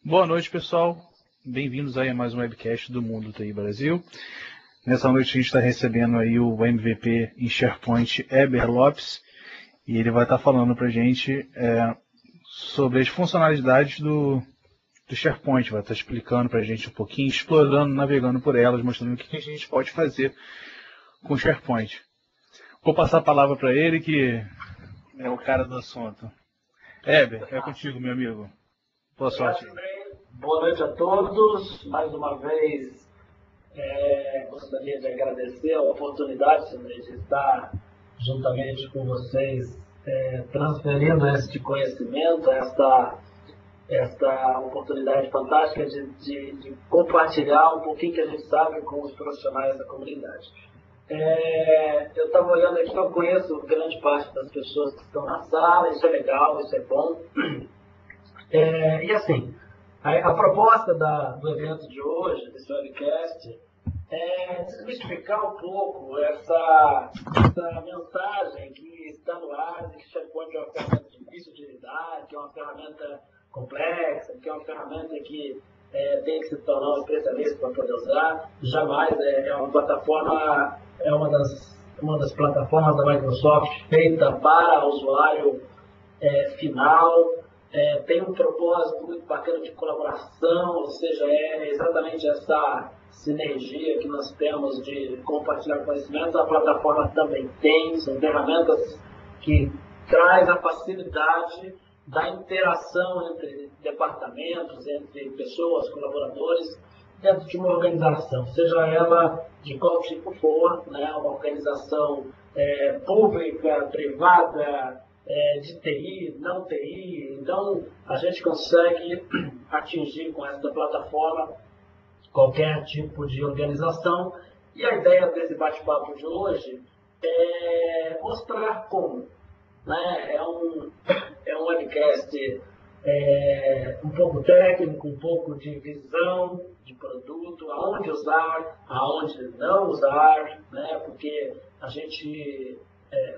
Boa noite, pessoal. Bem-vindos aí a mais um webcast do Mundo TI Brasil. Nessa noite a gente está recebendo aí o MVP em SharePoint, Heber Lopes, e ele vai estar falando para a gente sobre as funcionalidades do SharePoint, vai estar explicando para a gente um pouquinho, explorando, navegando por elas, mostrando o que a gente pode fazer com o SharePoint. Vou passar a palavra para ele, que é o cara do assunto. Heber, é contigo, meu amigo. Boa sorte. Boa noite a todos. Mais uma vez, gostaria de agradecer a oportunidade de estar juntamente com vocês, transferindo este conhecimento, esta oportunidade fantástica de compartilhar um pouquinho que a gente sabe com os profissionais da comunidade. Eu estava olhando aqui, eu conheço grande parte das pessoas que estão na sala, isso é legal, isso é bom. E assim, a proposta do evento de hoje, desse webcast, é desmistificar um pouco essa mensagem que está no ar, de que SharePoint é uma ferramenta difícil de lidar, que é uma ferramenta complexa, que é uma ferramenta que tem que se tornar um especialista para poder usar. Jamais é uma plataforma, é uma das plataformas da Microsoft feita para o usuário final. Tem um propósito muito bacana de colaboração, ou seja, é exatamente essa sinergia que nós temos de compartilhar conhecimento. A plataforma também tem, são ferramentas que traz a facilidade da interação entre departamentos, entre pessoas, colaboradores, dentro de uma organização, seja ela de qual tipo for, né, uma organização pública, privada, de TI, não TI. Então, a gente consegue atingir com essa plataforma qualquer tipo de organização. E a ideia desse bate-papo de hoje é mostrar como, né? É um webcast um pouco técnico, um pouco de visão de produto, aonde usar, aonde não usar, né? Porque a gente...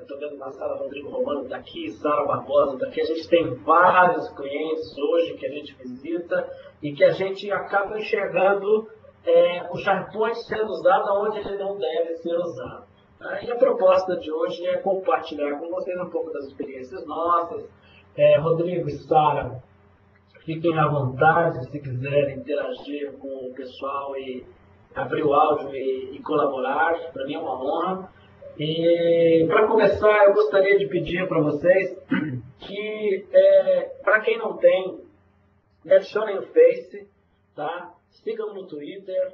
Estou vendo na sala Rodrigo Romano daqui, Sara Barbosa daqui. A gente tem vários clientes hoje que a gente visita e que a gente acaba enxergando o SharePoint sendo usado onde ele não deve ser usado. E a proposta de hoje é compartilhar com vocês um pouco das experiências nossas. Rodrigo e Sara, fiquem à vontade se quiserem interagir com o pessoal e abrir o áudio e colaborar. Para mim é uma honra. E para começar, eu gostaria de pedir para vocês que, para quem não tem, me adicionem no Face, tá? Sigam no Twitter.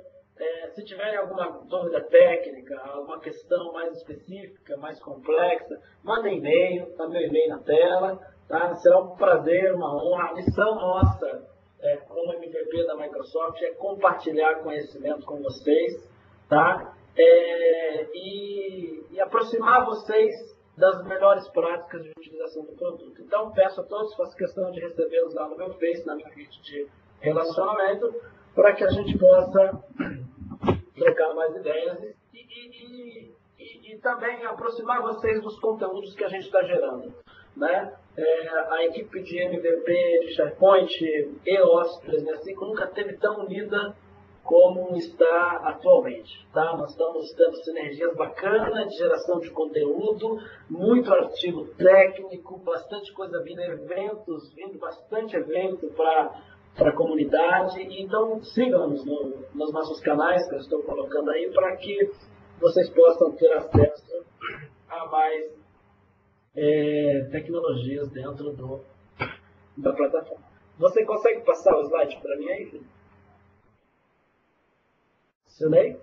Se tiverem alguma dúvida técnica, alguma questão mais específica, mais complexa, mandem e-mail, está meu e-mail na tela, tá? Será um prazer, uma honra. A missão nossa, como MVP da Microsoft, é compartilhar conhecimento com vocês, tá? E aproximar vocês das melhores práticas de utilização do produto. Então, peço a todos, faço questão de recebê-los lá no meu Face, na minha rede de relacionamento, para que a gente possa trocar mais ideias e também aproximar vocês dos conteúdos que a gente está gerando, né? A equipe de MVP, de SharePoint e Office 365 nunca esteve tão unida como está atualmente, tá? Nós estamos tendo sinergias bacanas de geração de conteúdo, muito artigo técnico, bastante coisa vindo bastante evento para a comunidade. Então, sigam-nos nos nossos canais que eu estou colocando aí, para que vocês possam ter acesso a mais tecnologias dentro da plataforma. Você consegue passar o slide para mim aí, filho? Silei?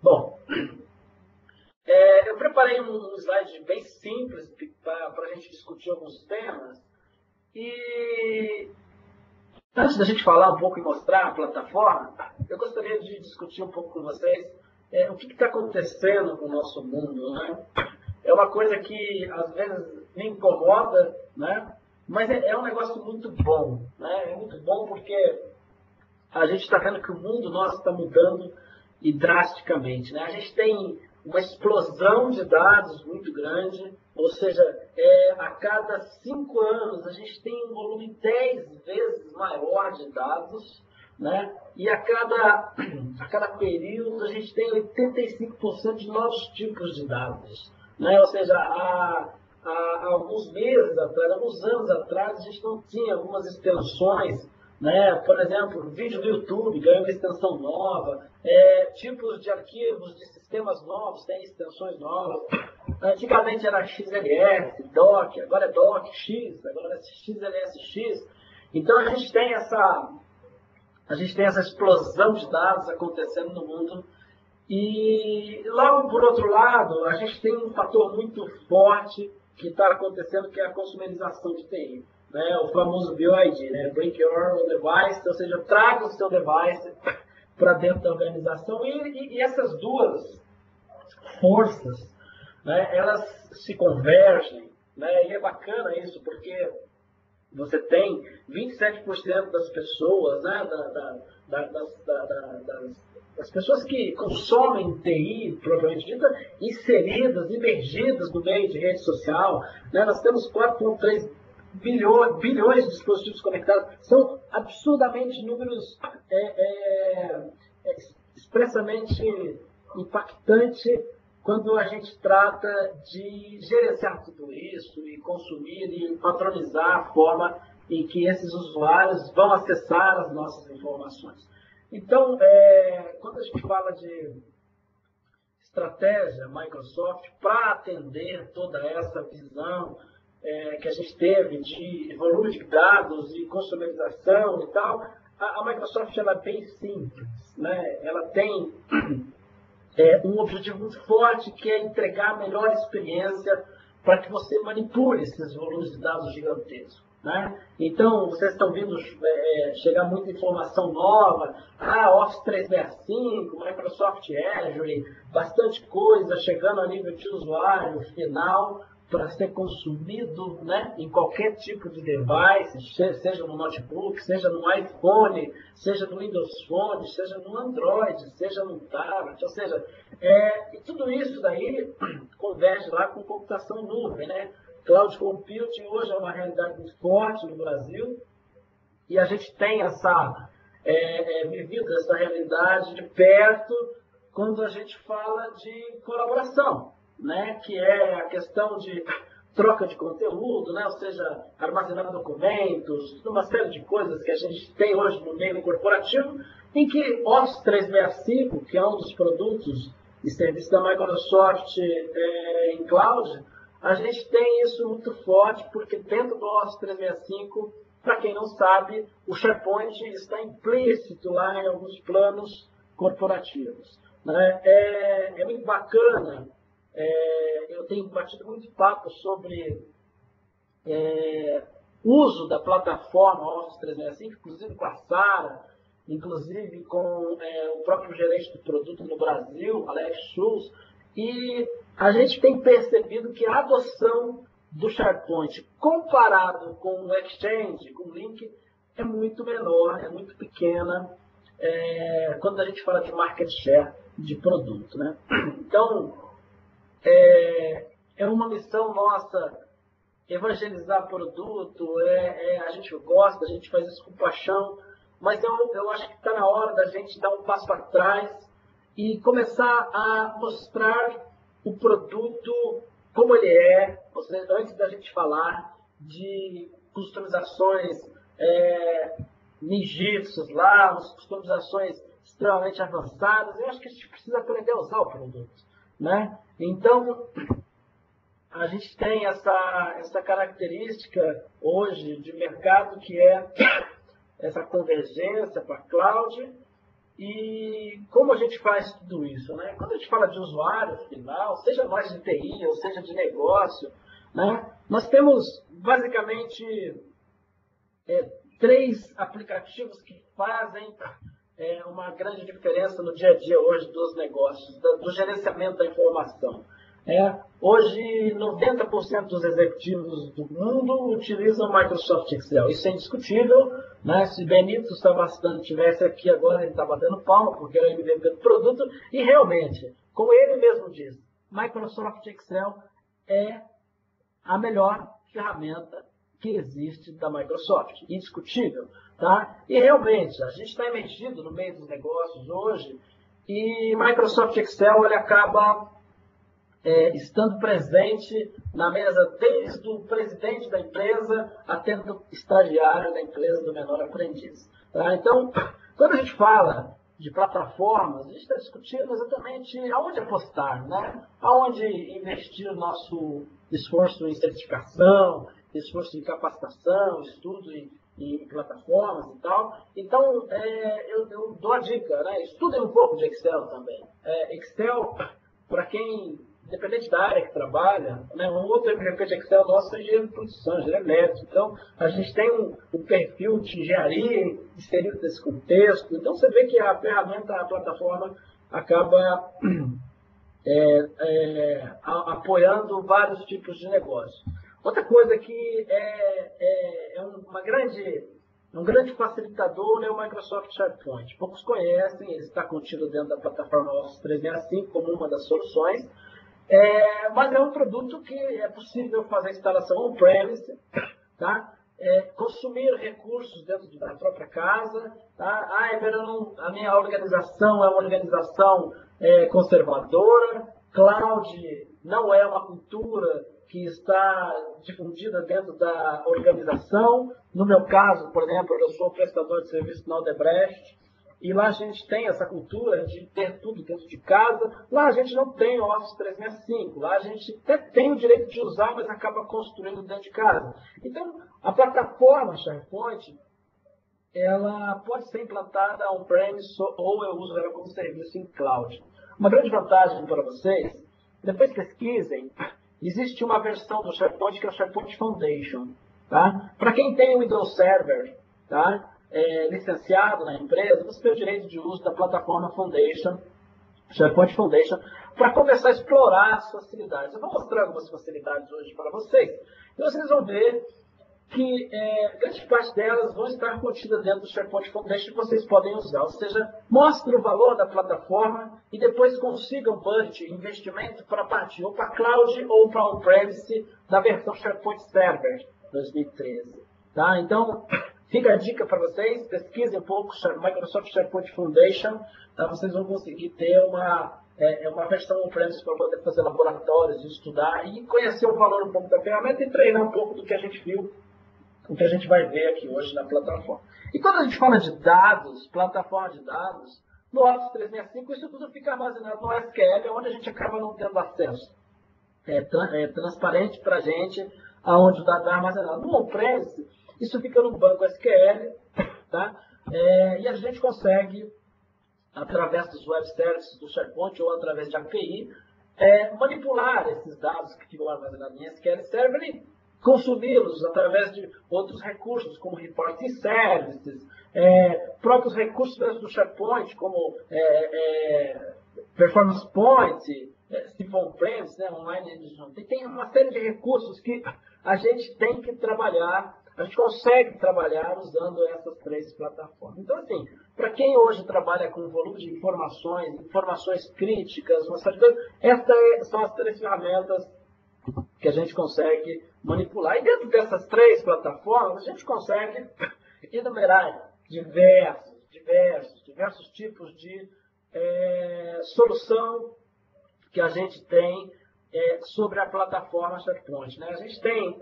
Bom, eu preparei um slide bem simples para a gente discutir alguns temas. E antes da gente falar um pouco e mostrar a plataforma, eu gostaria de discutir um pouco com vocês o que está acontecendo com o nosso mundo, né? É uma coisa que às vezes me incomoda, né? Mas é um negócio muito bom, né? É muito bom porque a gente está vendo que o mundo nosso está mudando e drasticamente, né? A gente tem uma explosão de dados muito grande, ou seja, a cada 5 anos a gente tem um volume 10 vezes maior de dados, né? E a cada período a gente tem 85% de novos tipos de dados, né? Ou seja, há alguns meses atrás, alguns anos atrás, a gente não tinha algumas extensões, né? Por exemplo, vídeo do YouTube ganha uma extensão nova, tipos de arquivos de sistemas novos têm extensões novas. Antigamente era XLS, DOC, agora é DOCX, agora é XLSX. Então a gente tem essa explosão de dados acontecendo no mundo. E logo por outro lado, a gente tem um fator muito forte que está acontecendo, que é a consumerização de TI. Né, o famoso BYD, né, Bring Your Own Device, ou seja, traga o seu device para dentro da organização. E essas duas forças, né, elas se convergem, né, e é bacana isso, porque você tem 27% das pessoas, né, das pessoas que consomem TI, propriamente dita, inseridas, imergidas no meio de rede social. Né, nós temos 4,3 bilhões de dispositivos conectados. São absurdamente números expressamente impactantes quando a gente trata de gerenciar tudo isso e consumir e patronizar a forma em que esses usuários vão acessar as nossas informações. Então, quando a gente fala de estratégia Microsoft para atender toda essa visão que a gente teve de volume de dados e consumerização e tal, a Microsoft ela é bem simples, né? Ela tem um objetivo muito forte, que é entregar a melhor experiência para que você manipule esses volumes de dados gigantescos. Né? Então, vocês estão vendo chegar muita informação nova, Office 365, Microsoft Azure, bastante coisa chegando a nível de usuário final, para ser consumido, né, em qualquer tipo de device, seja no notebook, seja no iPhone, seja no Windows Phone, seja no Android, seja no tablet, ou seja, e tudo isso daí converge lá com computação nuvem, né? Cloud Computing hoje é uma realidade muito forte no Brasil e a gente tem vivido essa realidade de perto quando a gente fala de colaboração. Né, que é a questão de troca de conteúdo, né, ou seja, armazenar documentos, uma série de coisas que a gente tem hoje no meio corporativo, em que Office 365, que é um dos produtos e serviços da Microsoft em cloud, a gente tem isso muito forte, porque dentro do Office 365, para quem não sabe, o SharePoint está implícito lá em alguns planos corporativos. Né? É muito bacana. Eu tenho batido muito papo sobre uso da plataforma Office 365, inclusive com a Sara, inclusive com o próprio gerente do produto no Brasil, Alex Schultz, e a gente tem percebido que a adoção do SharePoint comparado com o Exchange, com o Link, é muito menor, é muito pequena, quando a gente fala de market share de produto. Né? Então, é uma missão nossa evangelizar produto, a gente gosta, a gente faz isso com paixão, mas eu acho que está na hora da gente dar um passo atrás e começar a mostrar o produto como ele é, ou seja, antes da gente falar de customizações ninjitsus lá, customizações extremamente avançadas. Eu acho que a gente precisa aprender a usar o produto. Né? Então, a gente tem essa característica hoje de mercado, que é essa convergência para a cloud. E como a gente faz tudo isso? Né? Quando a gente fala de usuário final, seja nós de TI ou seja de negócio, né? Nós temos basicamente 3 aplicativos que fazem uma grande diferença no dia a dia hoje dos negócios, do gerenciamento da informação. Hoje, 90% dos executivos do mundo utilizam o Microsoft Excel. Isso é indiscutível, né? Se Benito Savastan estivesse aqui agora, ele está batendo palma, porque é o MVP do produto. E realmente, como ele mesmo diz, Microsoft Excel é a melhor ferramenta que existe da Microsoft, indiscutível. Tá? E realmente, a gente está emergido no meio dos negócios hoje, e Microsoft Excel ele acaba estando presente na mesa desde o presidente da empresa até o estagiário da empresa, do menor aprendiz. Tá? Então, quando a gente fala de plataformas, a gente está discutindo exatamente aonde apostar, né? Aonde investir o nosso esforço em certificação, esforço em capacitação, estudo em plataformas e tal. Então, eu dou a dica, né? Estudem um pouco de Excel também. Excel, para quem, independente da área que trabalha, né? Um outro MVP de Excel nosso é engenheiro de produção, engenheiro elétrico. Então, a gente tem um perfil de engenharia inserido nesse contexto. Então, você vê que a ferramenta, a plataforma, acaba apoiando vários tipos de negócio. Outra coisa que é um grande facilitador é o Microsoft SharePoint. Poucos conhecem, ele está contido dentro da plataforma Office 365 como uma das soluções, mas é um produto que é possível fazer instalação on-premise, tá? Consumir recursos dentro da própria casa. Tá? A minha organização é uma organização conservadora, cloud não é uma cultura que está difundida dentro da organização. No meu caso, por exemplo, eu sou prestador de serviço na Odebrecht, e lá a gente tem essa cultura de ter tudo dentro de casa. Lá a gente não tem o Office 365, lá a gente até tem o direito de usar, mas acaba construindo dentro de casa. Então, a plataforma SharePoint, ela pode ser implantada on-premise ou eu uso ela como serviço em cloud. Uma grande vantagem para vocês, depois pesquisem, existe uma versão do SharePoint que é o SharePoint Foundation. Tá? Para quem tem o Windows Server, tá? Licenciado na empresa, você tem o direito de uso da plataforma Foundation, SharePoint Foundation, para começar a explorar as facilidades. Eu vou mostrar algumas facilidades hoje para vocês, e vocês vão ver que grande parte delas vão estar contidas dentro do SharePoint Foundation que vocês podem usar. Ou seja, mostre o valor da plataforma e depois consigam budget, investimento para partir ou para cloud ou para on-premise da versão SharePoint Server 2013. Tá? Então, fica a dica para vocês, pesquisem um pouco Microsoft SharePoint Foundation, tá? Vocês vão conseguir ter uma versão on-premise para poder fazer laboratórios, estudar e conhecer o valor um pouco da ferramenta e treinar um pouco do que a gente viu, o que a gente vai ver aqui hoje na plataforma. E quando a gente fala de dados, plataforma de dados, no Office 365 isso tudo fica armazenado no SQL, onde a gente acaba não tendo acesso. É transparente para a gente aonde o dado é armazenado. No on-premise, isso fica no banco SQL, tá? E a gente consegue, através dos web services do SharePoint ou através de API, manipular esses dados que ficam armazenados em SQL Server e consumi-los através de outros recursos, como Reporting Services, próprios recursos do SharePoint, como Performance Point, Simple On-Premise, né, Online Edition. Tem uma série de recursos que a gente tem que trabalhar, a gente consegue trabalhar usando essas três plataformas. Então, assim, para quem hoje trabalha com volume de informações críticas, uma série de coisas, essas são as três ferramentas que a gente consegue manipular. E dentro dessas três plataformas, a gente consegue enumerar diversos tipos de solução que a gente tem sobre a plataforma SharePoint. Né? A gente tem,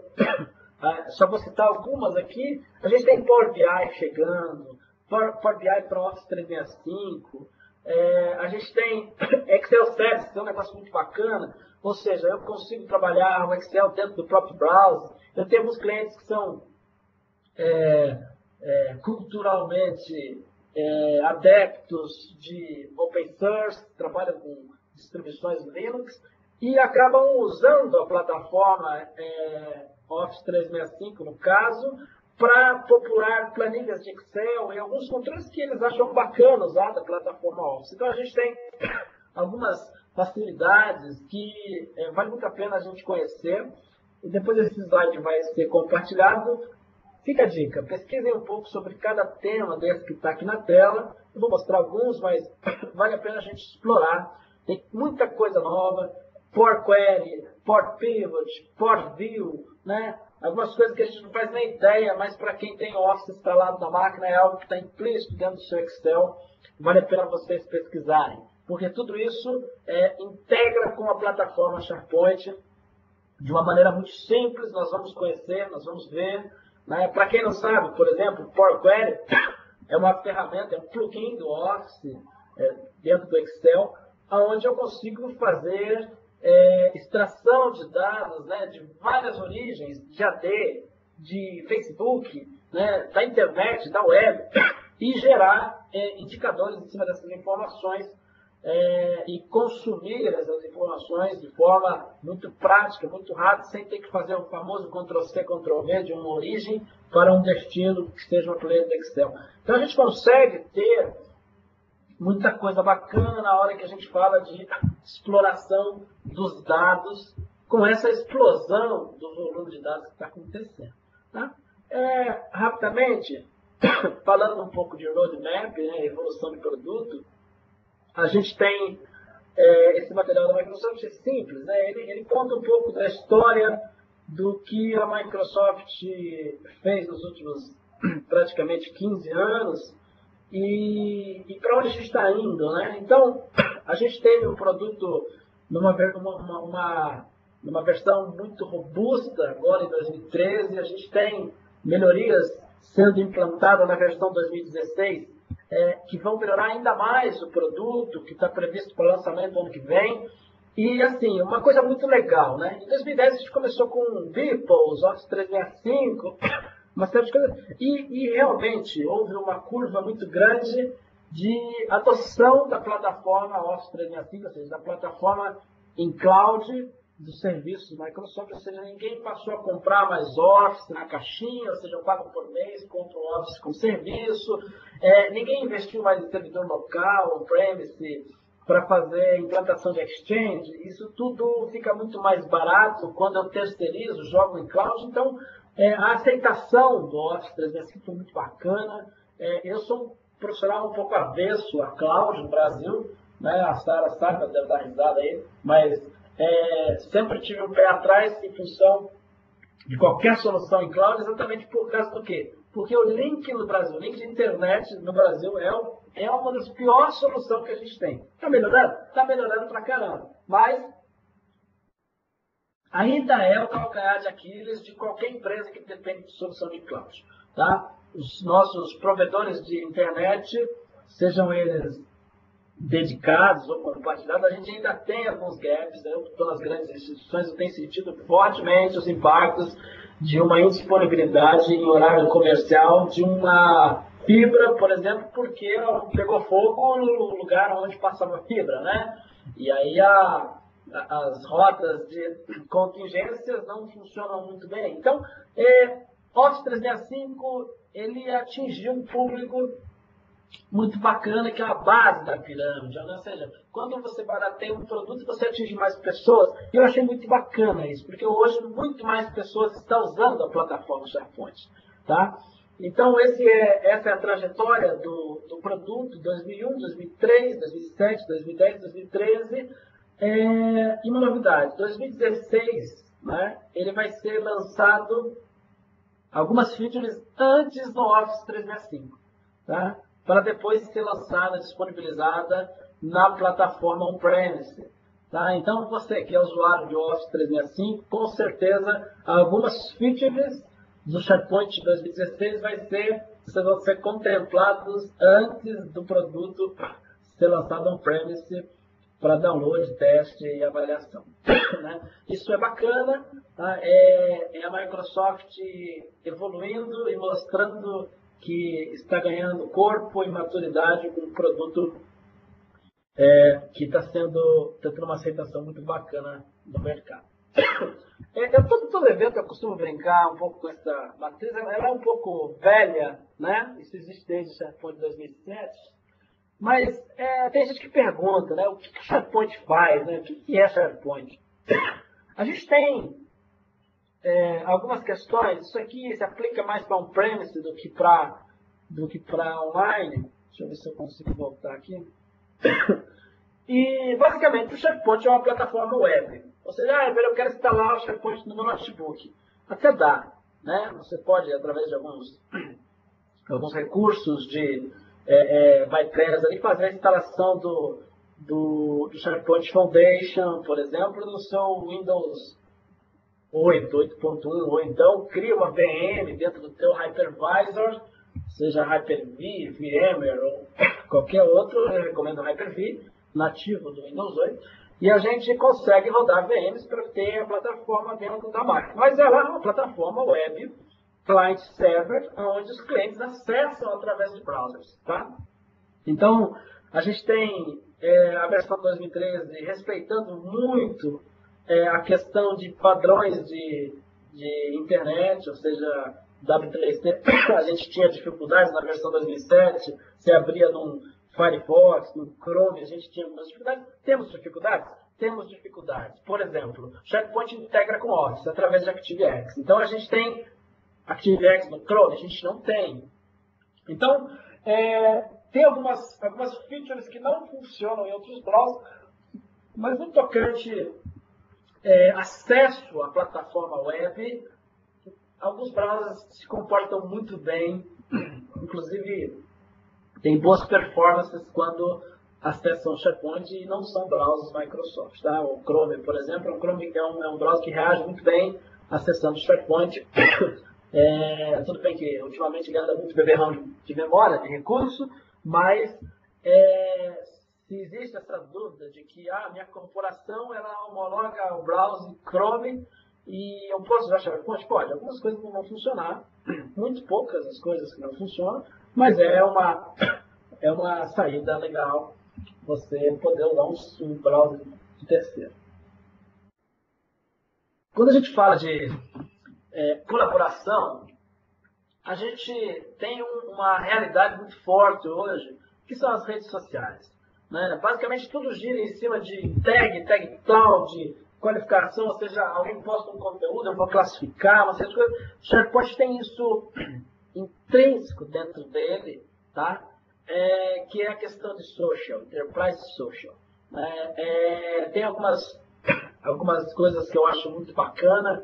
só vou citar algumas aqui, a gente tem Power BI chegando, Power BI para Office 365, a gente tem Excel Services, que é um negócio muito bacana, ou seja, eu consigo trabalhar o Excel dentro do próprio browser. Eu tenho alguns clientes que são culturalmente adeptos de open source, trabalham com distribuições Linux e acabam usando a plataforma Office 365, no caso, para popular planilhas de Excel e alguns controles que eles acham bacana usar da plataforma Office. Então a gente tem algumas facilidades que vale muito a pena a gente conhecer. E depois esse slide vai ser compartilhado. Fica a dica, pesquisem um pouco sobre cada tema desse que está aqui na tela. Eu vou mostrar alguns, mas vale a pena a gente explorar. Tem muita coisa nova. Port Query, Port Pivot, Port View, né? Algumas coisas que a gente não faz nem ideia, mas para quem tem Office instalado na máquina é algo que está implícito dentro do seu Excel. Vale a pena vocês pesquisarem, porque tudo isso integra com a plataforma SharePoint de uma maneira muito simples. Nós vamos conhecer, nós vamos ver. Né? Para quem não sabe, por exemplo, Port Query é uma ferramenta, é um plugin do Office dentro do Excel, onde eu consigo fazer extração de dados, né, de várias origens, de AD, de Facebook, né, da internet, da web, e gerar indicadores em cima dessas informações e consumir essas informações de forma muito prática, muito rápida, sem ter que fazer o famoso Ctrl+C, Ctrl+V de uma origem para um destino que seja uma planilha do Excel. Então a gente consegue ter muita coisa bacana na hora que a gente fala de exploração dos dados, com essa explosão do volume de dados que está acontecendo. Tá? Rapidamente, falando um pouco de roadmap, né, evolução de produto, a gente tem esse material da Microsoft simples. Né, ele conta um pouco da história do que a Microsoft fez nos últimos praticamente 15 anos, e para onde a gente está indo, né? Então, a gente teve um produto numa versão muito robusta agora em 2013, a gente tem melhorias sendo implantadas na versão 2016, que vão melhorar ainda mais o produto, que está previsto para o lançamento no ano que vem. E, assim, uma coisa muito legal, né? Em 2010 a gente começou com Beeples, Office 365, uma série de coisas. E realmente houve uma curva muito grande de adoção da plataforma Office 365, ou seja, da plataforma em cloud dos serviços da Microsoft, ou seja, ninguém passou a comprar mais Office na caixinha, ou seja, eu pago por mês, compro o Office com serviço, ninguém investiu mais em servidor local, on-premise, para fazer implantação de Exchange. Isso tudo fica muito mais barato quando eu terceirizo, jogo em cloud. Então, a aceitação do Office 365 foi muito bacana. Eu sou um profissional um pouco avesso a cloud no Brasil, né? A Sara sabe, deve dar risada aí, mas sempre tive um pé atrás em função de qualquer solução em cloud, exatamente por causa do quê? Porque o link no Brasil, o link de internet no Brasil é uma das piores soluções que a gente tem. Está melhorando? Está melhorando pra caramba. Mas ainda é o calcanhar de Aquiles de qualquer empresa que depende de solução de cloud. Tá? Os nossos provedores de internet, sejam eles dedicados ou compartilhados, a gente ainda tem alguns gaps. Eu estou nas grandes instituições, eu tenho sentido fortemente os impactos de uma indisponibilidade em horário comercial de uma fibra, por exemplo, porque pegou fogo no lugar onde passava a fibra, né? E aí as rotas de contingências não funcionam muito bem. Então, Office 365, ele atingiu um público muito bacana, que é a base da pirâmide. Ou seja, quando você barateia um produto, você atinge mais pessoas. E eu achei muito bacana isso, porque hoje muito mais pessoas estão usando a plataforma SharePoint. Tá? Então, essa é a trajetória do produto, 2001, 2003, 2007, 2010, 2013. E uma novidade, 2016, né, ele vai ser lançado algumas features antes do Office 365, tá? Para depois ser lançada, disponibilizada na plataforma on-premise. Tá? Então, você que é usuário de Office 365, com certeza, algumas features do SharePoint 2016 vão ser contemplados antes do produto ser lançado on-premise para download, teste e avaliação. Né? Isso é bacana, tá? A Microsoft evoluindo e mostrando que está ganhando corpo e maturidade com um produto que está tendo uma aceitação muito bacana no mercado. Todo evento eu costumo brincar um pouco com essa matriz. Ela é um pouco velha, né? Isso existe desde o SharePoint 2007. Mas tem gente que pergunta, né, o que o SharePoint faz, né, o que é SharePoint? A gente tem algumas questões, isso aqui se aplica mais para on-premise do que para online. Deixa eu ver se eu consigo voltar aqui. E, basicamente, o SharePoint é uma plataforma web. Ou seja, eu quero instalar o SharePoint no meu notebook. Até dá, né? Você pode, através de alguns recursos de bypass, ali, fazer a instalação do SharePoint Foundation, por exemplo, no seu Windows 8, 8.1, ou então cria uma VM dentro do teu hypervisor, seja Hyper-V, VMware ou qualquer outro, eu recomendo o Hyper-V, nativo do Windows 8, e a gente consegue rodar VMs para ter a plataforma dentro da máquina. Mas ela é uma plataforma web, client-server, onde os clientes acessam através de browsers. Tá? Então, a gente tem a versão 2013 respeitando muito a questão de padrões de internet, ou seja, W3C. A gente tinha dificuldades na versão 2007, se abria num Firefox, no Chrome, a gente tinha algumas dificuldades. Temos dificuldades? Temos dificuldades. Por exemplo, SharePoint integra com Office através de ActiveX. Então, a gente tem ActiveX no Chrome, a gente não tem. Então, tem algumas features que não funcionam em outros browsers, mas no tocante acesso à plataforma web, alguns browsers se comportam muito bem, inclusive tem boas performances quando acessam o SharePoint e não são browsers Microsoft. Tá? O Chrome, por exemplo, é um browser que reage muito bem acessando o SharePoint. Tudo bem que ultimamente ele anda muito beberrão de memória, de recurso, mas se existe essa dúvida de que a minha corporação ela homologa o browser Chrome e eu posso usar SharePoint? Pode. Algumas coisas não vão funcionar, muito poucas as coisas que não funcionam, mas é uma saída legal você poder usar um browser de terceiro. Quando a gente fala de colaboração, a gente tem uma realidade muito forte hoje, que são as redes sociais. Né? Basicamente, tudo gira em cima de tag cloud, qualificação, ou seja, alguém posta um conteúdo, eu vou classificar, uma série de coisas. O SharePoint tem isso intrínseco dentro dele, tá? Que é a questão de social, enterprise social. Tem algumas coisas que eu acho muito bacana,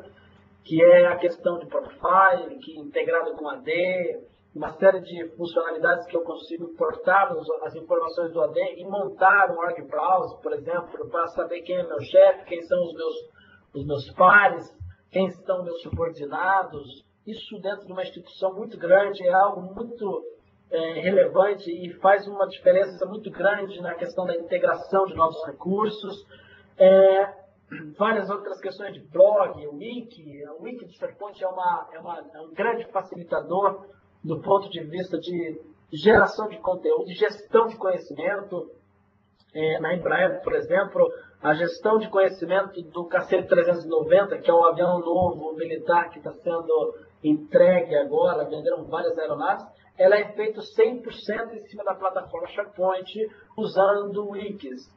que é a questão de profile, que é integrado com AD, uma série de funcionalidades que eu consigo importar as informações do AD e montar um org browser, por exemplo, para saber quem é meu chefe, quem são os meus pares, quem são meus subordinados. Isso dentro de uma instituição muito grande é algo muito relevante e faz uma diferença muito grande na questão da integração de novos recursos. Várias outras questões de blog, o wiki do SharePoint é um grande facilitador do ponto de vista de geração de conteúdo, de gestão de conhecimento. Na Embraer, por exemplo, a gestão de conhecimento do KC-390, que é um avião novo militar que está sendo entregue agora, venderam várias aeronaves, ela é feita 100% em cima da plataforma SharePoint, usando wikis.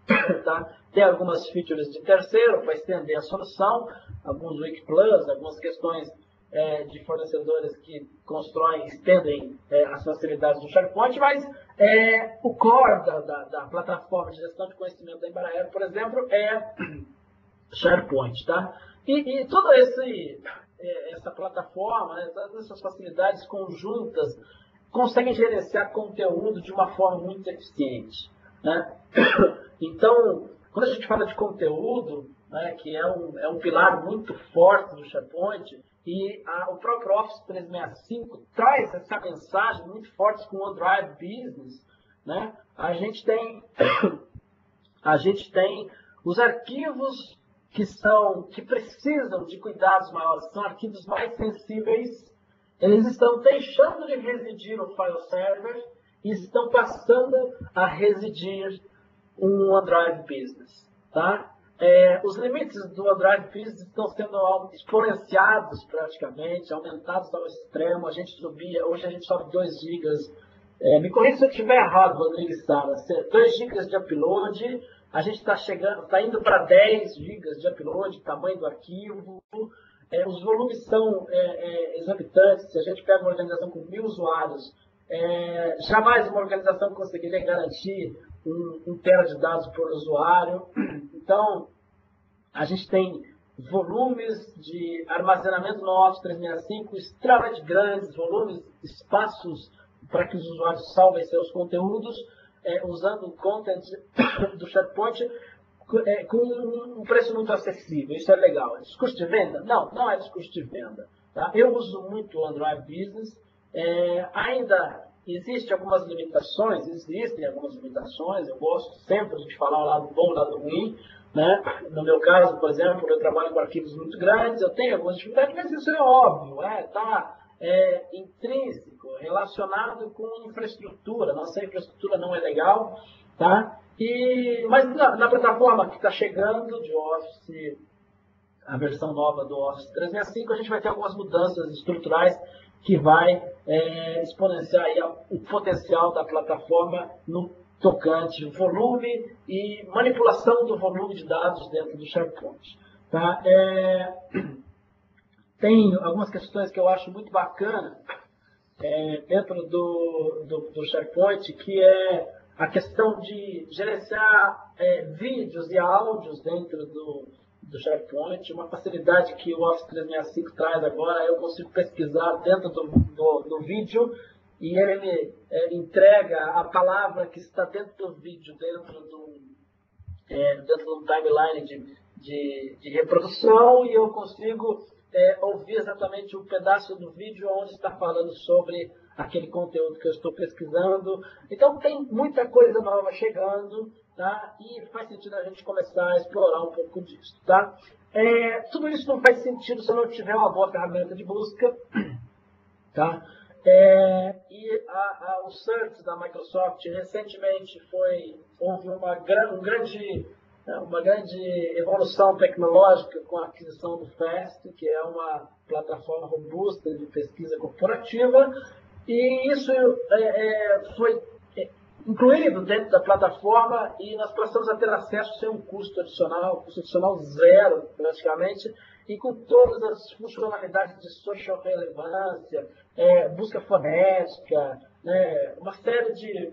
Tá? Tem algumas features de terceiro para estender a solução, alguns Wiki Plus, algumas questões de fornecedores que constroem, estendem as facilidades do SharePoint, mas o core da plataforma de gestão de conhecimento da Embraer, por exemplo, é SharePoint. Tá? E toda essa plataforma, né, todas essas facilidades conjuntas, conseguem gerenciar conteúdo de uma forma muito eficiente. Né? Então, quando a gente fala de conteúdo, né, que é um pilar muito forte do SharePoint, e o próprio Office 365 traz essa mensagem muito forte com o OneDrive Business, né? A gente tem os arquivos que precisam de cuidados maiores, são arquivos mais sensíveis. Eles estão deixando de residir no file server e estão passando a residir no OneDrive Business. Tá? Os limites do OneDrive Business estão sendo exponenciados praticamente, aumentados ao extremo. Hoje a gente sobe 2 GB Me corrija se eu estiver errado, Rodrigo Sara. 2 gigas de upload, a gente está indo para 10 gigas de upload, tamanho do arquivo. Os volumes são exorbitantes. Se a gente pega uma organização com 1.000 usuários, jamais uma organização conseguiria garantir 1 tera de dados por usuário. Então, a gente tem volumes de armazenamento no Office 365 extremamente grandes, volumes, espaços para que os usuários salvem seus conteúdos, usando o content do SharePoint com um preço muito acessível. Isso é legal. É descusto de venda? Não, não é descusto de venda. Tá? Eu uso muito o OneDrive Business. Ainda existem algumas limitações, eu gosto sempre de falar o lado bom e o lado ruim. Né? No meu caso, por exemplo, eu trabalho com arquivos muito grandes, eu tenho algumas dificuldades, mas isso é óbvio, está intrínseco, relacionado com infraestrutura. Nossa infraestrutura não é legal, tá? Mas na plataforma que está chegando de Office, a versão nova do Office 365, a gente vai ter algumas mudanças estruturais que vai exponenciar aí o potencial da plataforma no tocante volume e manipulação do volume de dados dentro do SharePoint. Tá? Tem algumas questões que eu acho muito bacana dentro do SharePoint, que é a questão de gerenciar vídeos e áudios dentro do SharePoint, uma facilidade que o Office 365 traz agora. Eu consigo pesquisar dentro do vídeo e ele me entrega a palavra que está dentro do vídeo, dentro do timeline de reprodução, e eu consigo ouvir exatamente o pedaço do vídeo onde está falando sobre aquele conteúdo que eu estou pesquisando. Então tem muita coisa nova chegando, tá? E faz sentido a gente começar a explorar um pouco disso. Tá? Tudo isso não faz sentido se eu não tiver uma boa ferramenta de busca. Tá? O Search da Microsoft recentemente houve uma grande evolução tecnológica com a aquisição do FAST, que é uma plataforma robusta de pesquisa corporativa, e isso foi incluído dentro da plataforma, e nós passamos a ter acesso sem um custo adicional zero, praticamente, e com todas as funcionalidades de social relevância, busca fonética, né, uma série de...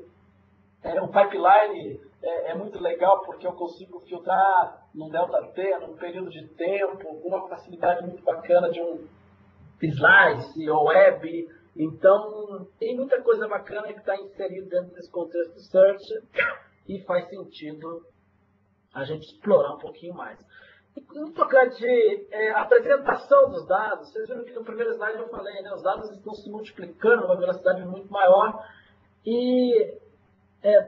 o pipeline é muito legal, porque eu consigo filtrar num Delta-T, num período de tempo, com uma facilidade muito bacana de um slice ou web. Então, tem muita coisa bacana que está inserida dentro desse contexto de search, e faz sentido a gente explorar um pouquinho mais. No tocante de apresentação dos dados, vocês viram que no primeiro slide eu falei, né, os dados estão se multiplicando a uma velocidade muito maior, e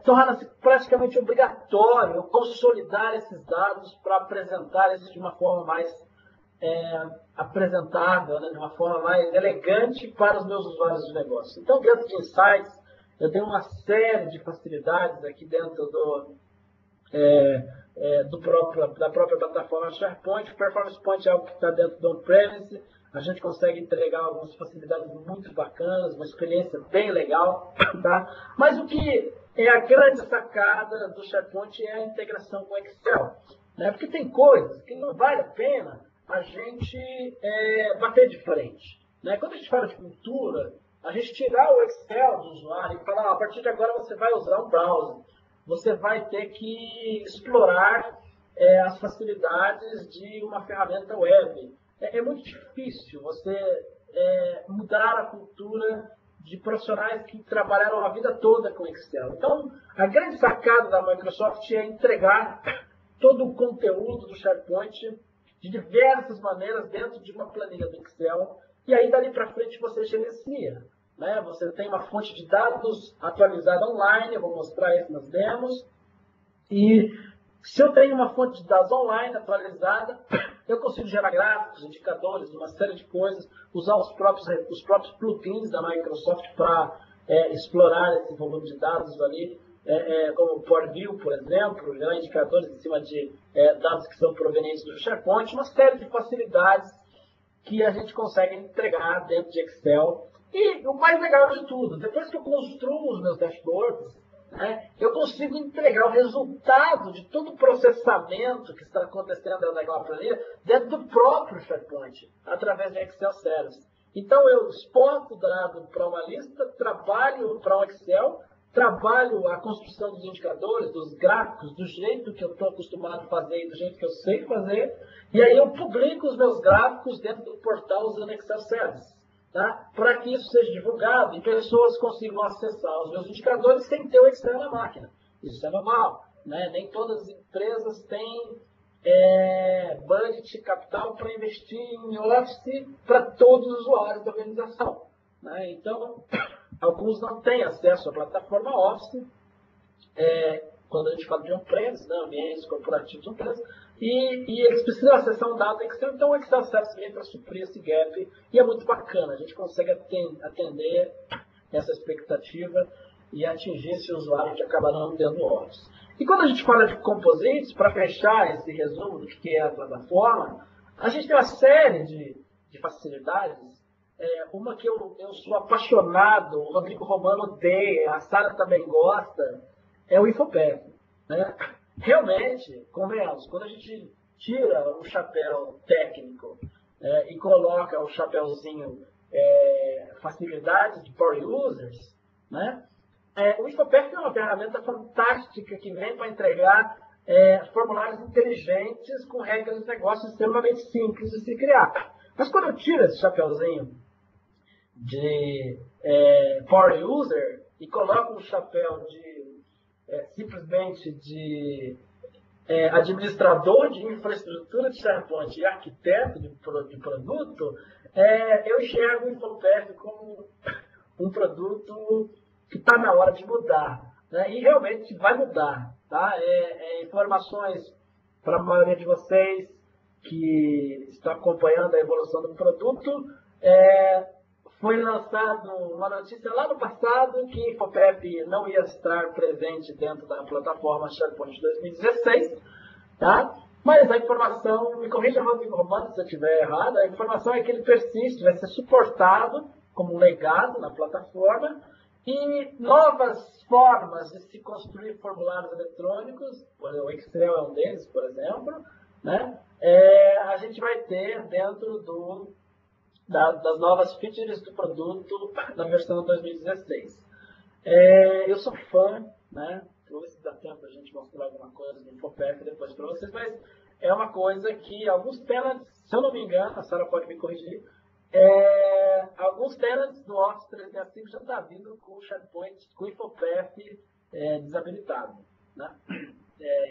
torna-se praticamente obrigatório consolidar esses dados para apresentar eles de uma forma mais apresentável, né, de uma forma mais elegante para os meus usuários de negócio. Então, dentro de Insights, eu tenho uma série de facilidades aqui dentro da própria plataforma SharePoint. O Performance Point é algo que está dentro do on-premise. A gente consegue entregar algumas facilidades muito bacanas, uma experiência bem legal. Tá? Mas o que é a grande sacada do SharePoint é a integração com o Excel. Né? Porque tem coisas que não vale a pena a gente bater de frente. Né? Quando a gente fala de cultura, a gente tirar o Excel do usuário e falar, a partir de agora você vai usar um browser. Você vai ter que explorar as facilidades de uma ferramenta web. É muito difícil você mudar a cultura de profissionais que trabalharam a vida toda com Excel. Então, a grande sacada da Microsoft é entregar todo o conteúdo do SharePoint de diversas maneiras dentro de uma planilha do Excel, e aí dali para frente você gerencia. Né? Você tem uma fonte de dados atualizada online, eu vou mostrar isso nas demos, e se eu tenho uma fonte de dados online atualizada, eu consigo gerar gráficos, indicadores, uma série de coisas, usar os próprios plugins da Microsoft para explorar esse volume de dados ali, como o Power View, por exemplo, gerar indicadores em cima de dados que são provenientes do SharePoint, uma série de facilidades que a gente consegue entregar dentro de Excel E o mais legal de tudo, depois que eu construo os meus dashboards, né, eu consigo entregar o resultado de todo o processamento que está acontecendo dentro daquela planilha dentro do próprio SharePoint, através de Excel Service. Então, eu exporto o dado para uma lista, trabalho para um Excel, trabalho a construção dos indicadores, dos gráficos, do jeito que eu estou acostumado a fazer e do jeito que eu sei fazer, e aí eu publico os meus gráficos dentro do portal usando Excel Service. Tá? Para que isso seja divulgado e pessoas consigam acessar os meus indicadores sem ter o Excel na máquina. Isso é normal. Né? Nem todas as empresas têm budget capital para investir em Office para todos os usuários da organização. Né? Então, alguns não têm acesso à plataforma Office, quando a gente fala de on-premise, né? Ambientes corporativos on-premise, e eles precisam acessar um dado Excel, então o Excel Service vem para suprir esse gap, e é muito bacana, a gente consegue atender essa expectativa e atingir esse usuário que acaba não tendo Office. E quando a gente fala de composites, para fechar esse resumo do que é a plataforma, a gente tem uma série de facilidades. Uma que eu sou apaixonado, o Rodrigo Romano odeia, a Sara também gosta, é o Infopath. Né? Realmente, convenhamos, quando a gente tira o chapéu técnico e coloca o chapéuzinho facilidades de Power Users, né? O Infopath é uma ferramenta fantástica que vem para entregar formulários inteligentes com regras de negócio extremamente simples de se criar. Mas quando eu tiro esse chapéuzinho de Power User e coloco um chapéu de simplesmente de administrador de infraestrutura de SharePoint e arquiteto de produto, eu enxergo o Infopath como um produto que está na hora de mudar. Né? E realmente vai mudar. Tá? Informações para a maioria de vocês que estão acompanhando a evolução do produto. Foi lançado uma notícia lá no passado que Infopath não ia estar presente dentro da plataforma SharePoint 2016, tá? Mas a informação, me corrija, Rodrigo Romano, se eu estiver errado, a informação é que ele persiste, vai ser suportado como um legado na plataforma e novas formas de se construir formulários eletrônicos, o Excel é um deles, por exemplo, né? A gente vai ter dentro das novas features do produto na versão 2016. Eu sou fã, né? Vou ver se dá tempo a gente mostrar alguma coisa do Infopath depois para vocês, mas é uma coisa que alguns tenants, se eu não me engano, a Sara pode me corrigir, alguns tenants do Office 365 já está vindo com o SharePoint, com o Infopath desabilitado. Né?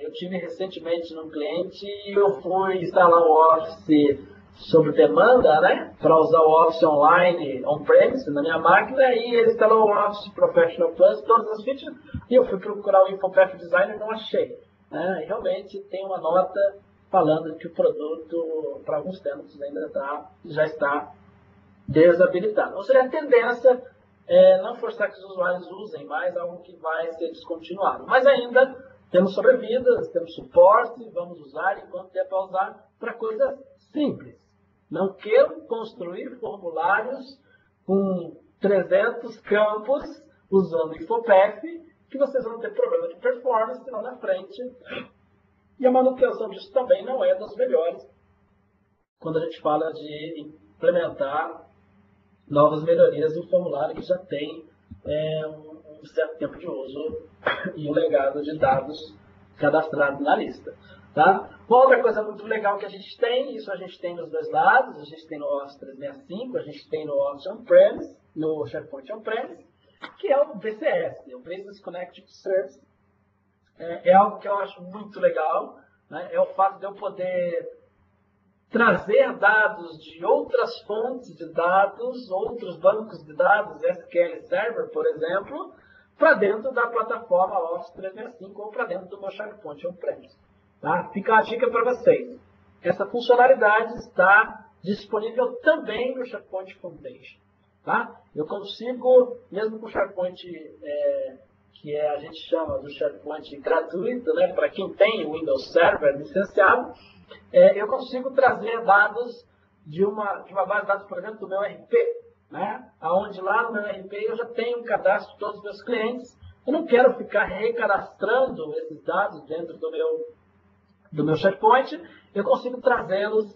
Eu tive recentemente num cliente e eu fui instalar o Office sob demanda, né, para usar o Office online, on-premise, na minha máquina, e ele instalou o Office Professional Plus, todas as features, e eu fui procurar o Infopath Designer e não achei. Né? E realmente tem uma nota falando que o produto, para alguns tenants, ainda já está desabilitado. Ou seja, a tendência é não forçar que os usuários usem mais algo que vai ser descontinuado. Mas ainda temos sobrevidas, temos suporte, vamos usar enquanto der para usar para coisas simples. Não quero construir formulários com 300 campos usando Infopath, que vocês vão ter problema de performance lá na frente. E a manutenção disso também não é das melhores quando a gente fala de implementar novas melhorias no formulário que já tem um certo tempo de uso e um legado de dados cadastrados na lista. Tá? Uma outra coisa muito legal que a gente tem, isso a gente tem nos dois lados, a gente tem no Office 365, a gente tem no Office On-Premise, no SharePoint On-Premise, que é o BCS, o Business Connected Service. É algo que eu acho muito legal, né? É o fato de eu poder trazer dados de outras fontes de dados, outros bancos de dados, SQL Server, por exemplo, para dentro da plataforma Office 365 ou para dentro do meu SharePoint On-Premise. Tá? Fica a dica para vocês. Essa funcionalidade está disponível também no SharePoint Foundation. Tá? Eu consigo, mesmo com o SharePoint, que a gente chama do SharePoint gratuito, né, para quem tem o Windows Server licenciado, eu consigo trazer dados de uma base de dados, por exemplo, do meu RP, né? Onde lá no meu RP eu já tenho um cadastro de todos os meus clientes. Eu não quero ficar recadastrando esses dados dentro do meu SharePoint. Eu consigo trazê-los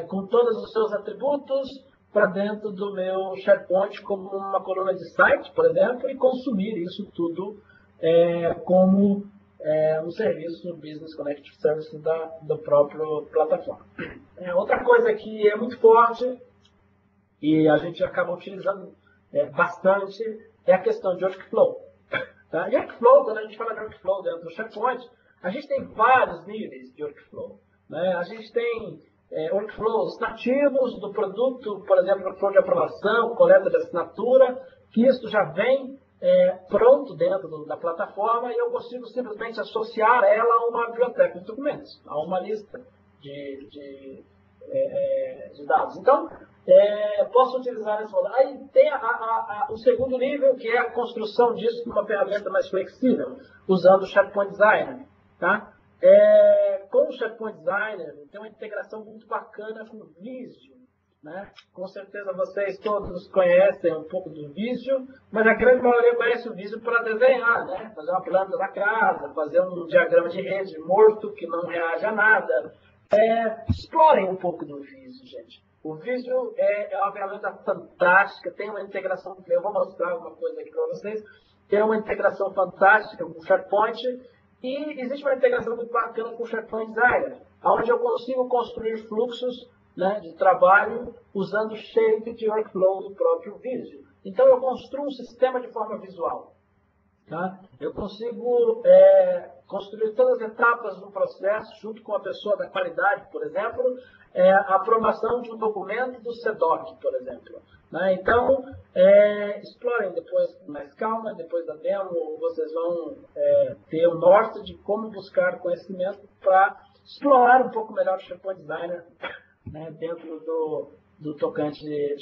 com todos os seus atributos para dentro do meu SharePoint como uma coluna de site, por exemplo, e consumir isso tudo como um serviço Business Connect Service da própria plataforma. Outra coisa que é muito forte e a gente acaba utilizando bastante é a questão de workflow. Tá? E workflow, quando a gente fala de workflow dentro do SharePoint, a gente tem vários níveis de workflow. Né? A gente tem workflows nativos do produto, por exemplo, workflow de aprovação, coleta de assinatura, que isso já vem pronto dentro da plataforma e eu consigo simplesmente associar ela a uma biblioteca de documentos, a uma lista de dados. Então, posso utilizar esse modelo. Aí tem o segundo nível, que é a construção disso com uma ferramenta mais flexível, usando o SharePoint Designer. Tá? Com o SharePoint Designer, tem uma integração muito bacana com o Visio. Né? Com certeza vocês todos conhecem um pouco do Visio, mas a grande maioria conhece o Visio para desenhar, né? Fazer uma planta da casa, fazer um diagrama de rede morto que não reage a nada. Explorem um pouco do Visio, gente. O Visio é uma ferramenta fantástica, tem uma integração, eu vou mostrar uma coisa aqui para vocês, tem uma integração fantástica com o SharePoint e existe uma integração muito bacana com o SharePoint Designer, onde eu consigo construir fluxos, né, de trabalho usando o shape de workflow do próprio Visio. Então eu construo um sistema de forma visual. Tá? Eu consigo construir todas as etapas do processo junto com a pessoa da qualidade, por exemplo, a aprovação de um documento do CEDOC, por exemplo. Né? Então, explorem depois com mais calma, depois da demo, vocês vão ter o norte de como buscar conhecimento para explorar um pouco melhor o SharePoint Designer, né, dentro do tocante de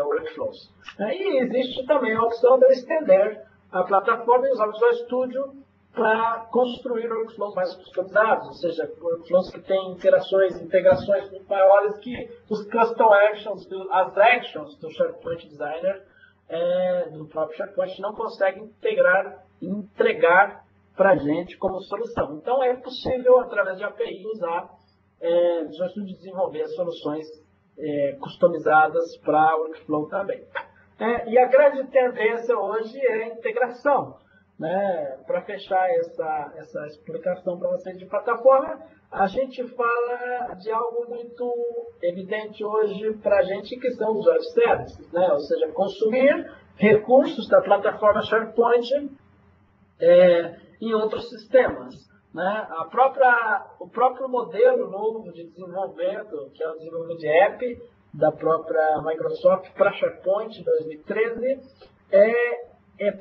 workflows. E existe também a opção de estender a plataforma e usar o Visual Studio para construir workflows mais customizados, ou seja, workflows que têm integrações muito maiores que os custom actions, as actions do SharePoint Designer, do próprio SharePoint, não conseguem integrar e entregar para a gente como solução. Então é possível, através de API, usar Visual Studio desenvolver soluções customizadas para workflow também. E a grande tendência hoje é a integração. Né? Para fechar essa explicação para vocês de plataforma, a gente fala de algo muito evidente hoje para a gente, que são os web services, né? Ou seja, consumir recursos da plataforma SharePoint em outros sistemas. Né? O próprio modelo novo de desenvolvimento, que é o desenvolvimento de app da própria Microsoft para SharePoint 2013,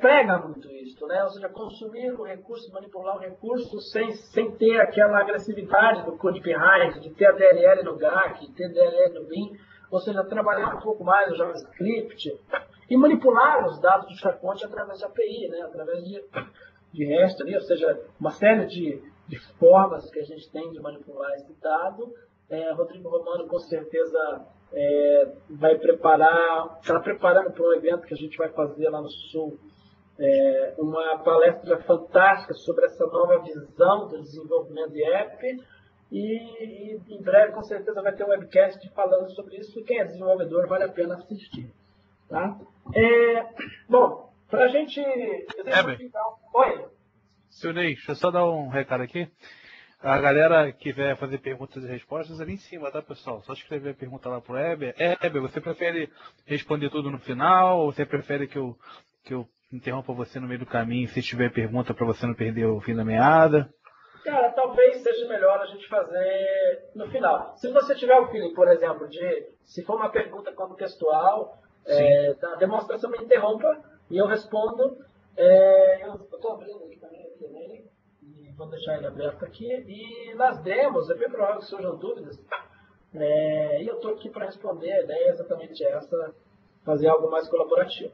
prega muito isso, né? Ou seja, consumir o recurso, manipular o recurso sem ter aquela agressividade do code behind, de ter a DLL no GAC, ter DLL no Vim, ou seja, trabalhar um pouco mais no JavaScript e manipular os dados do SharePoint através de API, né? Através de REST, ali, ou seja, uma série de formas que a gente tem de manipular esse dado. Rodrigo Romano, com certeza, vai está preparando para um evento que a gente vai fazer lá no Sul, uma palestra fantástica sobre essa nova visão do desenvolvimento de app, e em breve, com certeza, vai ter um webcast falando sobre isso, e quem é desenvolvedor vale a pena assistir. Tá? Bom, para a gente... Oi? Seu Ney, deixa eu só dar um recado aqui. A galera que quiser fazer perguntas e respostas ali em cima, tá, pessoal? Só escrever a pergunta lá pro Heber. Heber, você prefere responder tudo no final? Ou você prefere que eu interrompa você no meio do caminho se tiver pergunta para você não perder o fim da meada? Cara, talvez seja melhor a gente fazer no final. Se você tiver o feeling, por exemplo, se for uma pergunta contextual, da demonstração, me interrompa e eu respondo. Eu estou abrindo aqui também o e-mail. Vou deixar ele aberto aqui. E nas demos, é bem provável que surjam dúvidas. E eu estou aqui para responder. A ideia é exatamente essa, fazer algo mais colaborativo.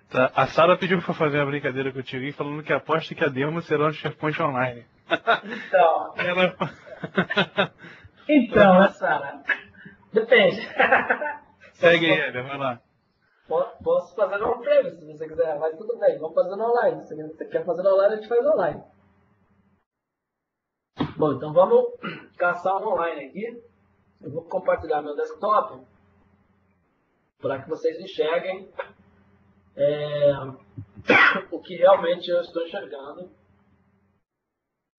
Tá. A Sara pediu para fazer uma brincadeira contigo, falando que aposta que a demo será no SharePoint Online. Então, Sara, depende. Segue aí, Heber, vai lá. Posso fazer no on-prem, se você quiser, mas tudo bem, vamos fazer no online. Se você quer fazer no online, a gente faz online. Bom, então vamos caçar um online aqui. Eu vou compartilhar meu desktop para que vocês enxerguem o que realmente eu estou enxergando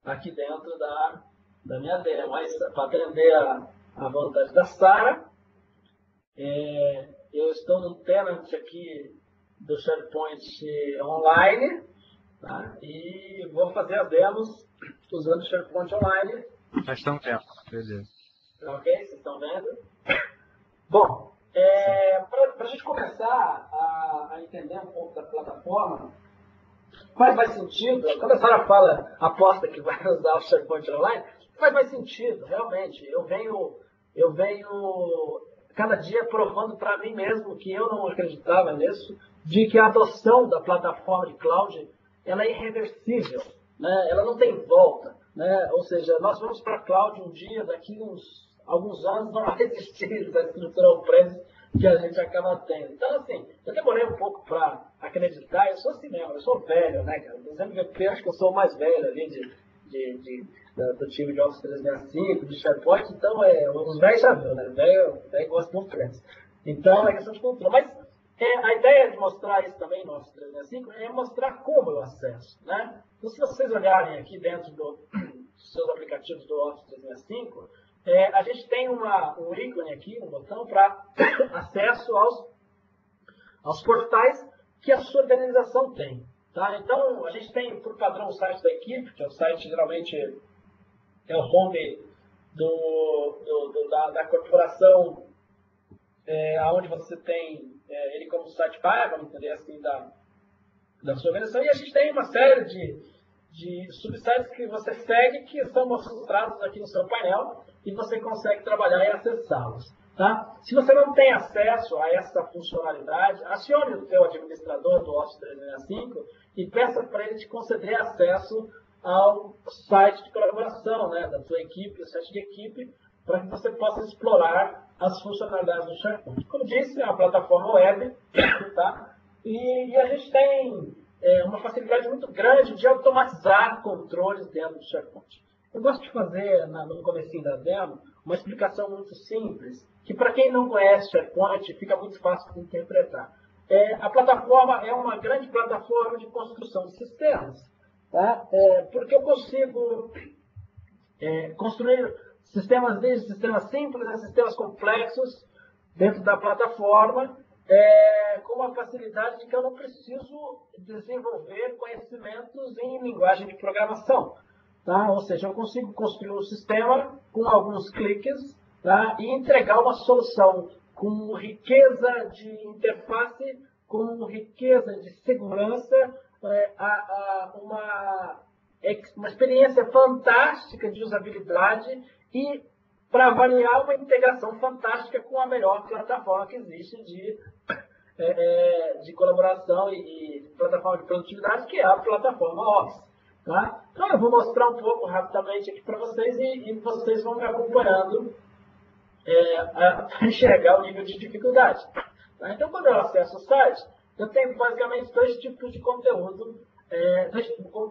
aqui dentro da minha demo. Mas para atender a vontade da Sara, eu estou no tenant aqui do SharePoint Online, tá? E vou fazer as demos usando o SharePoint Online. Já estão vendo, beleza. Ok? Vocês estão vendo? Bom, para a gente começar a entender um pouco da plataforma, faz mais sentido, quando a Sara fala, aposta que vai usar o SharePoint Online, faz mais sentido, realmente. Eu venho cada dia provando para mim mesmo que eu não acreditava nisso, de que a adoção da plataforma de cloud ela é irreversível, né? Ela não tem volta, né? Ou seja, nós vamos para a cloud um dia, daqui alguns anos não vai existir essa estrutura on-premise que a gente acaba tendo. Então, assim, eu demorei um pouco para acreditar, eu sou assim mesmo, eu sou velho, né, cara? Por exemplo, eu acho que eu sou o mais velho ali do time de Office 365, de SharePoint, então os velhos já viu, né? Velho gosta de on-premise. Então, é questão de controle. Mas a ideia de mostrar isso também no Office 365 é mostrar como eu acesso, né? Então, se vocês olharem aqui dentro dos seus aplicativos do Office 365, a gente tem um ícone aqui, um botão para acesso aos portais que a sua organização tem. Tá? Então, a gente tem, por padrão, o site da equipe, que é o site, geralmente, é o home da corporação, onde você tem ele como site pago, vamos entender assim, da sua organização. E a gente tem uma série de subsites que você segue, que são mostrados aqui no seu painel, e você consegue trabalhar e acessá-los. Tá? Se você não tem acesso a essa funcionalidade, acione o seu administrador do Office 365 e peça para ele te conceder acesso ao site de colaboração, né, da sua equipe, o site de equipe, para que você possa explorar as funcionalidades do SharePoint. Como disse, é uma plataforma web, tá? E a gente tem uma facilidade muito grande de automatizar controles dentro do SharePoint. Eu gosto de fazer, no comecinho da demo, uma explicação muito simples, que para quem não conhece SharePoint, fica muito fácil de interpretar. A plataforma é uma grande plataforma de construção de sistemas, tá? Porque eu consigo construir sistemas, desde sistemas simples a sistemas complexos dentro da plataforma, com uma facilidade de que eu não preciso desenvolver conhecimentos em linguagem de programação. Tá? Ou seja, eu consigo construir um sistema com alguns cliques, tá? E entregar uma solução com riqueza de interface, com riqueza de segurança, uma experiência fantástica de usabilidade e, para variar, uma integração fantástica com a melhor plataforma que existe de colaboração e plataforma de produtividade, que é a plataforma Office. Tá? Então eu vou mostrar um pouco rapidamente aqui para vocês e vocês vão me acompanhando para enxergar o nível de dificuldade. Tá? Então quando eu acesso o site, eu tenho basicamente dois tipos de conteúdo,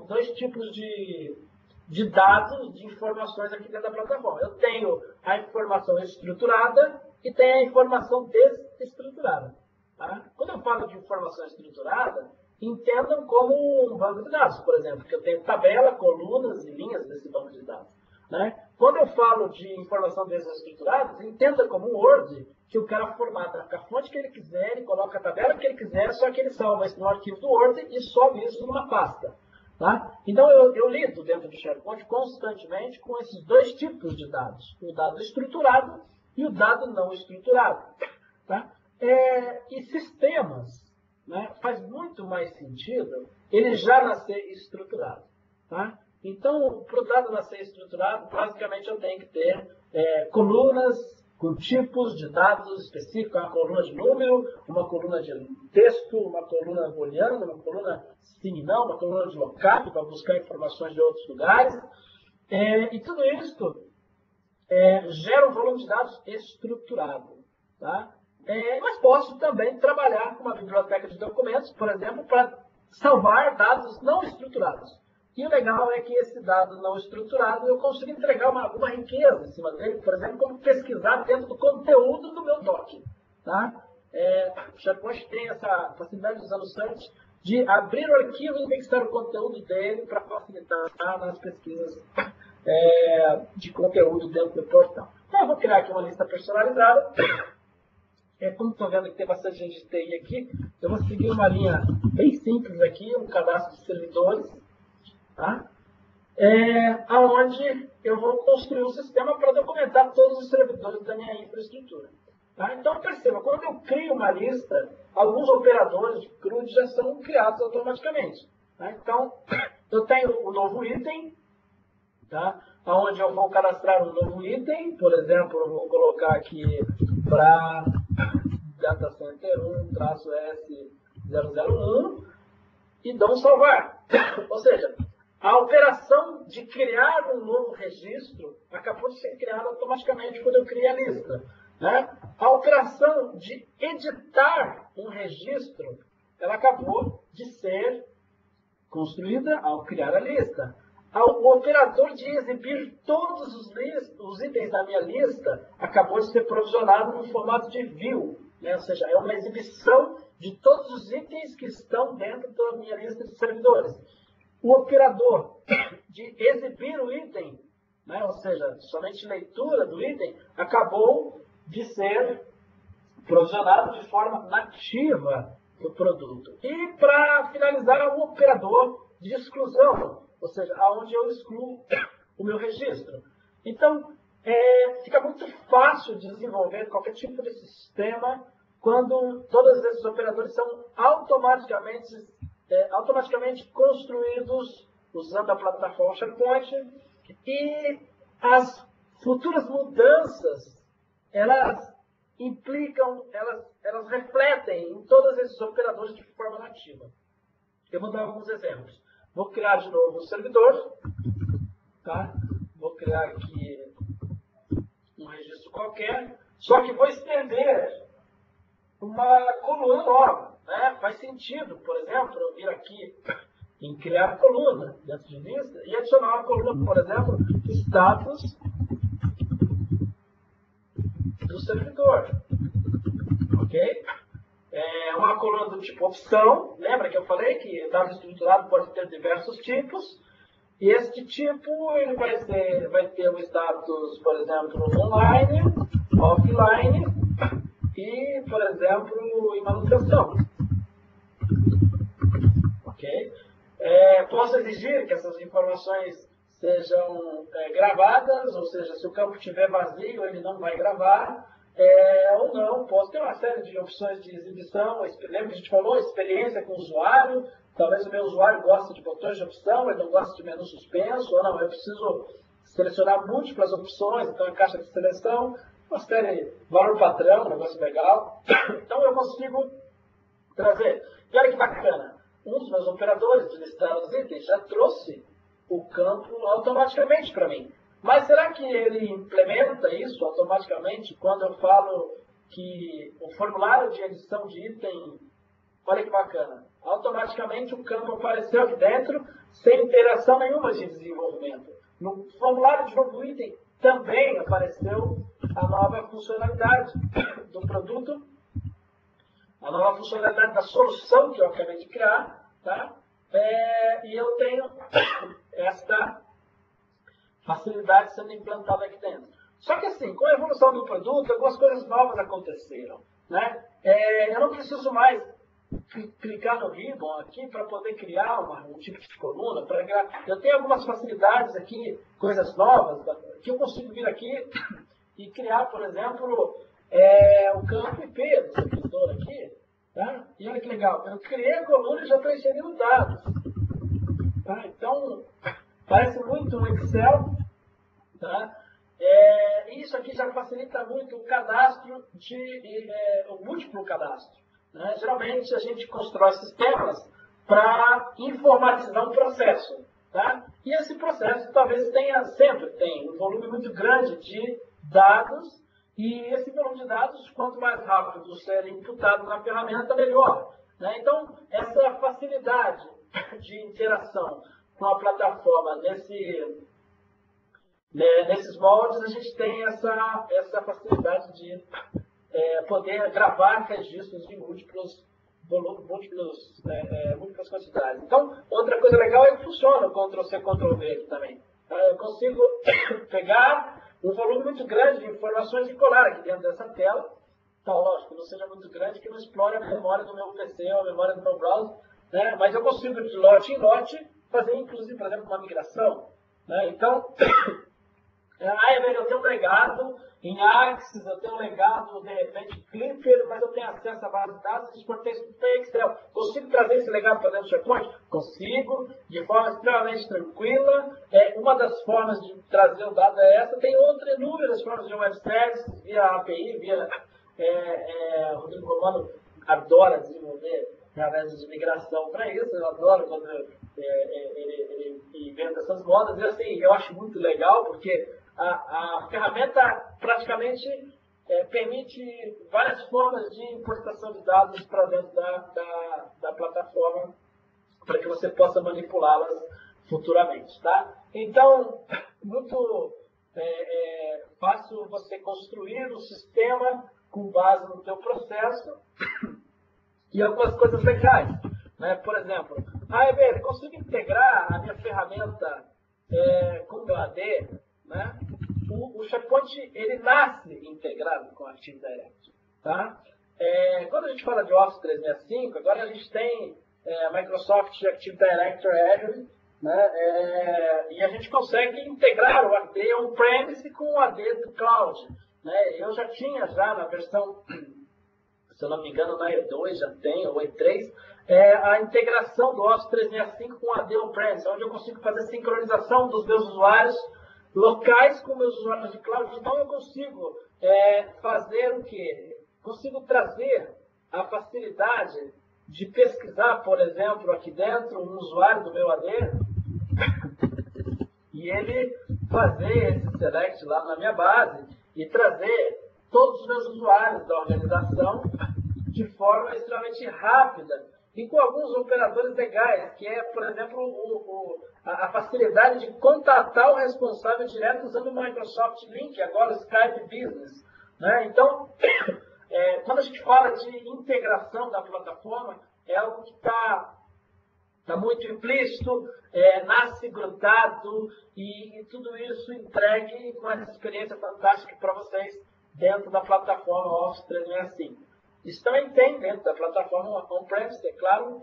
dois tipos de dados, de informações aqui dentro da plataforma. Eu tenho a informação estruturada e tenho a informação desestruturada. Tá? Quando eu falo de informação estruturada, entendam como um banco de dados, por exemplo, que eu tenho tabela, colunas e linhas desse banco de dados. Né? Quando eu falo de informação desestruturada, entenda como um Word, que o cara formata a fonte que ele quiser, ele coloca a tabela que ele quiser, só que ele salva isso no arquivo do Word e sobe isso numa pasta. Tá? Então eu lido dentro do SharePoint constantemente com esses dois tipos de dados, o dado estruturado e o dado não estruturado. Tá? E sistemas, né, faz muito mais sentido ele já nascer estruturado. Tá? Então, para o dado nascer estruturado, basicamente eu tenho que ter colunas com tipos de dados específicos, uma coluna de número, uma coluna de texto, uma coluna booleana, uma coluna sim não, uma coluna de lookup para buscar informações de outros lugares. E tudo isso gera um volume de dados estruturado. Tá? Mas posso também trabalhar com uma biblioteca de documentos, por exemplo, para salvar dados não estruturados. E o legal é que esse dado não estruturado eu consigo entregar uma riqueza em cima dele, por exemplo, como pesquisar dentro do conteúdo do meu doc. Tá? O SharePoint tem essa facilidade dos anunciantes de abrir o arquivo e indexar o conteúdo dele para facilitar nas pesquisas de conteúdo dentro do portal. Então eu vou criar aqui uma lista personalizada. Como estou vendo que tem bastante gente de TI aqui, eu vou seguir uma linha bem simples aqui, um cadastro de servidores, tá? Onde eu vou construir um sistema para documentar todos os servidores da minha infraestrutura. Tá? Então, perceba, quando eu crio uma lista, alguns operadores de CRUD já são criados automaticamente. Tá? Então, eu tenho um novo item, tá? Onde eu vou cadastrar um novo item, por exemplo, eu vou colocar aqui para Data Center 1-S001 e dou um salvar. Ou seja, a operação de criar um novo registro acabou de ser criada automaticamente quando eu criei a lista. Né? A operação de editar um registro, ela acabou de ser construída ao criar a lista. O operador de exibir todos os itens da minha lista acabou de ser provisionado no formato de view, né? Ou seja, é uma exibição de todos os itens que estão dentro da minha lista de servidores. O operador de exibir o item, né? Ou seja, somente leitura do item, acabou de ser provisionado de forma nativa do produto. E para finalizar, o operador de exclusão, ou seja, aonde eu excluo o meu registro. Então, fica muito fácil de desenvolver qualquer tipo de sistema quando todos esses operadores são automaticamente construídos usando a plataforma SharePoint, e as futuras mudanças, elas implicam, elas refletem em todos esses operadores de forma nativa. Eu vou dar alguns exemplos. Vou criar de novo um servidor, tá? Vou criar aqui um registro qualquer, só que vou estender uma coluna nova, né? Faz sentido, por exemplo, eu vir aqui em criar coluna dentro de lista e adicionar uma coluna, por exemplo, status do servidor, ok? Uma coluna do tipo opção, lembra que eu falei que dado estruturado pode ter diversos tipos, e este tipo ele vai ter o status, por exemplo, online, offline e, por exemplo, em manutenção. Ok? Posso exigir que essas informações sejam gravadas, ou seja, se o campo estiver vazio, ele não vai gravar. Ou não, posso ter uma série de opções de exibição. Lembra que a gente falou, experiência com o usuário. Talvez o meu usuário goste de botões de opção, ele não gosta de menu suspenso, ou não, eu preciso selecionar múltiplas opções, então em caixa de seleção, uma série, valor padrão, um negócio legal. Então eu consigo trazer. E olha que bacana, um dos meus operadores de listar os itens já trouxe o campo automaticamente para mim. Mas será que ele implementa isso automaticamente quando eu falo que o formulário de edição de item, olha que bacana, automaticamente o campo apareceu aqui dentro sem interação nenhuma de desenvolvimento. No formulário de novo item também apareceu a nova funcionalidade do produto, a nova funcionalidade da solução que eu acabei de criar, tá? E eu tenho esta facilidade sendo implantada aqui dentro. Só que assim, com a evolução do produto, algumas coisas novas aconteceram, né? Eu não preciso mais clicar no ribbon aqui para poder criar um tipo de coluna. Eu tenho algumas facilidades aqui, coisas novas, que eu consigo vir aqui e criar, por exemplo, o campo IP do servidor aqui. Tá? E olha que legal, eu criei a coluna e já estou inserindo dados. Tá? Então, parece muito um Excel. Tá? Isso aqui já facilita muito o cadastro, o múltiplo cadastro. Né? Geralmente a gente constrói sistemas para informatizar um processo. Tá? E esse processo talvez sempre tenha um volume muito grande de dados E esse volume de dados, quanto mais rápido ser imputado na ferramenta, melhor. Né? Então, essa facilidade de interação com a plataforma nesses moldes, a gente tem essa facilidade de poder gravar registros de múltiplas quantidades. Então, outra coisa legal é que funciona o Ctrl+C, Ctrl+V aqui também. Eu consigo pegar um volume muito grande de informações e colar aqui dentro dessa tela. Então, lógico, não seja muito grande, que não explore a memória do meu PC ou a memória do meu browser, né? Mas eu consigo, de lote em lote, fazer, inclusive, por exemplo, uma migração. Né? Então, eu tenho um legado em Axis, eu tenho um legado, de repente, Clipper, mas eu tenho acesso a base de dados e exportei isso para Excel. Consigo trazer esse legado para dentro do SharePoint? Consigo, de forma extremamente tranquila. Uma das formas de trazer o dado é essa. Tem inúmeras formas de web services, via API, via... o Rodrigo Romano adora desenvolver através de migração para isso. Eu adoro quando ele inventa essas modas. E assim, eu acho muito legal, porque a ferramenta praticamente permite várias formas de importação de dados para dentro da plataforma, para que você possa manipulá-las futuramente. Tá? Então, muito fácil você construir um sistema com base no teu processo e algumas coisas legais. Né? Por exemplo, eu consigo integrar a minha ferramenta com o meu AD, né? O SharePoint, ele nasce integrado com o Active Directory. Tá? Quando a gente fala de Office 365, agora a gente tem Microsoft Active Directory Azure, né? E a gente consegue integrar o AD on-premise com o AD do cloud. Né? Eu já tinha na versão, se eu não me engano, na E2 já tem, ou E3, a integração do Office 365 com o AD on-premise, onde eu consigo fazer sincronização dos meus usuários locais com meus usuários de cloud. Então eu consigo fazer o quê? Consigo trazer a facilidade de pesquisar, por exemplo, aqui dentro, um usuário do meu AD e ele fazer esse select lá na minha base e trazer todos os meus usuários da organização de forma extremamente rápida e com alguns operadores legais, que é, por exemplo, a facilidade de contatar o responsável direto usando o Microsoft Link, agora o Skype Business. Né? Então, quando a gente fala de integração da plataforma, é algo que está muito implícito, nasce grudado e tudo isso entregue com essa experiência fantástica para vocês dentro da plataforma Office 365. Isso também tem dentro da plataforma on-premise, é claro,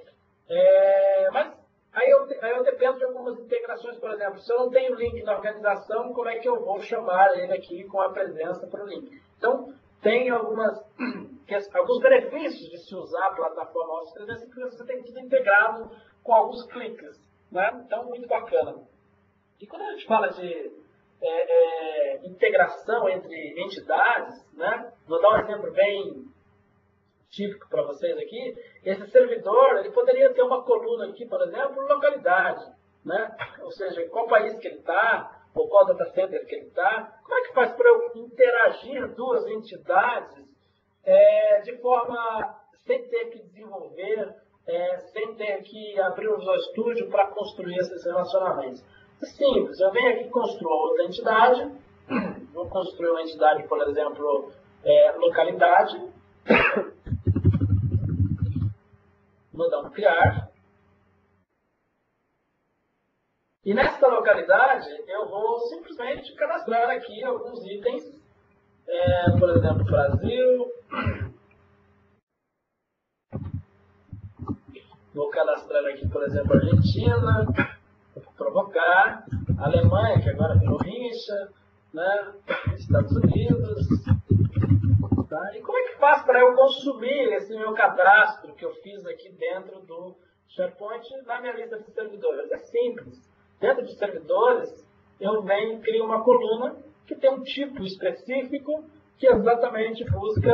mas aí eu dependo de algumas integrações. Por exemplo, se eu não tenho link na organização, como é que eu vou chamar ele aqui com a presença para o link? Então, tem alguns benefícios de se usar a plataforma Office 365, porque você tem tudo integrado com alguns cliques. Né? Então, muito bacana. E quando a gente fala de integração entre entidades, né? Vou dar um exemplo bem típico para vocês aqui. Esse servidor, ele poderia ter uma coluna aqui, por exemplo, localidade, né? Ou seja, qual país que ele está, ou qual data center que ele está. Como é que faz para eu interagir duas entidades de forma sem ter que desenvolver, sem ter que abrir o Visual Studio para construir esses relacionamentos? É simples, eu venho aqui e construo outra entidade, vou construir uma entidade, por exemplo, localidade, vou dar um criar. E nesta localidade, eu vou simplesmente cadastrar aqui alguns itens, por exemplo, Brasil. Vou cadastrar aqui, por exemplo, Argentina. Vou provocar. Alemanha, que agora virou rincha. Né? Estados Unidos. Tá? E como é que faz para eu consumir esse meu cadastro que eu fiz aqui dentro do SharePoint na minha lista de servidores? É simples. Dentro de servidores, eu venho e crio uma coluna que tem um tipo específico que exatamente busca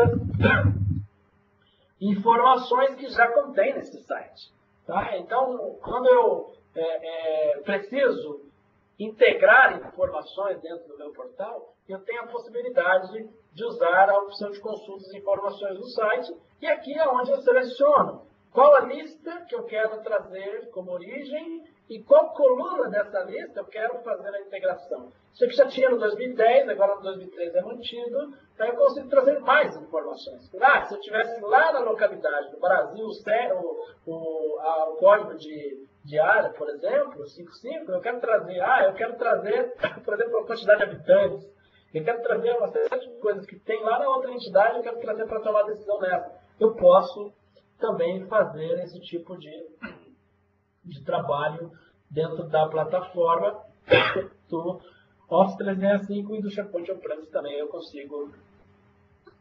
informações que já contém nesse site. Tá? Então, quando eu preciso integrar informações dentro do meu portal, eu tenho a possibilidade de usar a opção de consultas e informações do site, e aqui é onde eu seleciono qual a lista que eu quero trazer como origem e qual coluna dessa lista eu quero fazer a integração. Isso aqui já tinha no 2010, agora no 2013 é mantido, então eu consigo trazer mais informações. Se eu tivesse lá na localidade do Brasil o código de área, por exemplo, 55, eu quero trazer, por exemplo, a quantidade de habitantes, eu quero trazer uma série de coisas que tem lá na outra entidade, eu quero trazer para tomar decisão nessa. Eu posso também fazer esse tipo de trabalho dentro da plataforma do Office 365 e do SharePoint On-Premise também eu consigo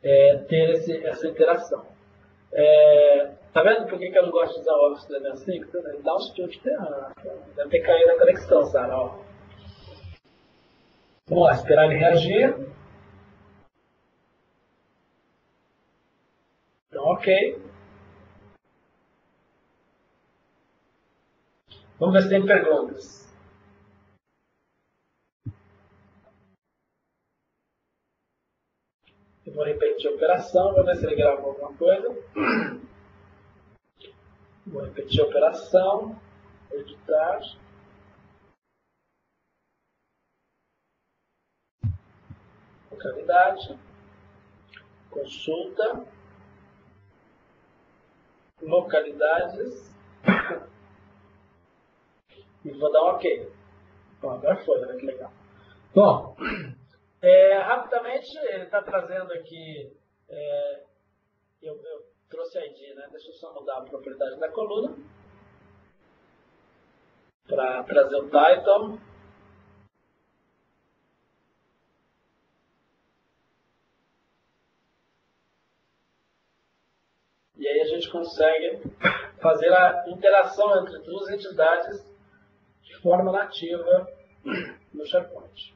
ter essa interação. Tá vendo por que eu não gosto de usar o Office 365? Ele dá uns chutes, deve ter caído a conexão, Sara. Ó. Vamos lá, esperar ele reagir. Então, ok. Vamos ver se tem perguntas. Eu vou repetir a operação, vou ver se ele gravou alguma coisa. Vou repetir a operação, editar. Localidade, consulta, localidades. E vou dar um OK. Bom, agora foi, olha que legal. Bom, rapidamente ele está trazendo aqui, eu trouxe ID, né? Deixa eu só mudar a propriedade da coluna para trazer o title. E aí a gente consegue fazer a interação entre duas entidades de forma nativa no SharePoint.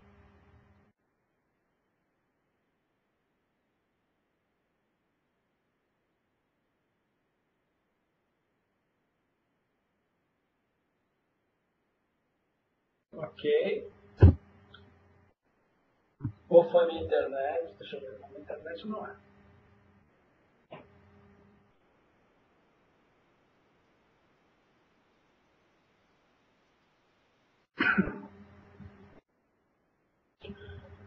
Ok. Ou foi minha internet? Deixa eu ver. Minha internet não é.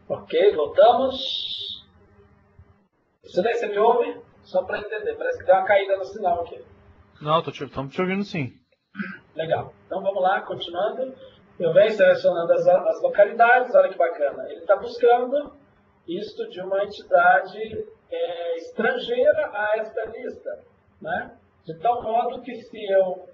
Ok, voltamos. Você me ouve? Só para entender. Parece que deu uma caída no sinal aqui. Não, estamos te ouvindo sim. Legal. Então vamos lá, continuando. Eu venho selecionando as localidades. Olha que bacana. Ele está buscando isto de uma entidade estrangeira a esta lista, né? De tal modo que se eu,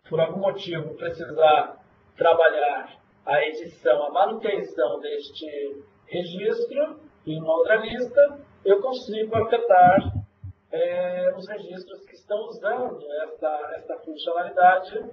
por algum motivo, precisar trabalhar a edição, a manutenção deste registro em uma outra lista, eu consigo afetar os registros que estão usando esta funcionalidade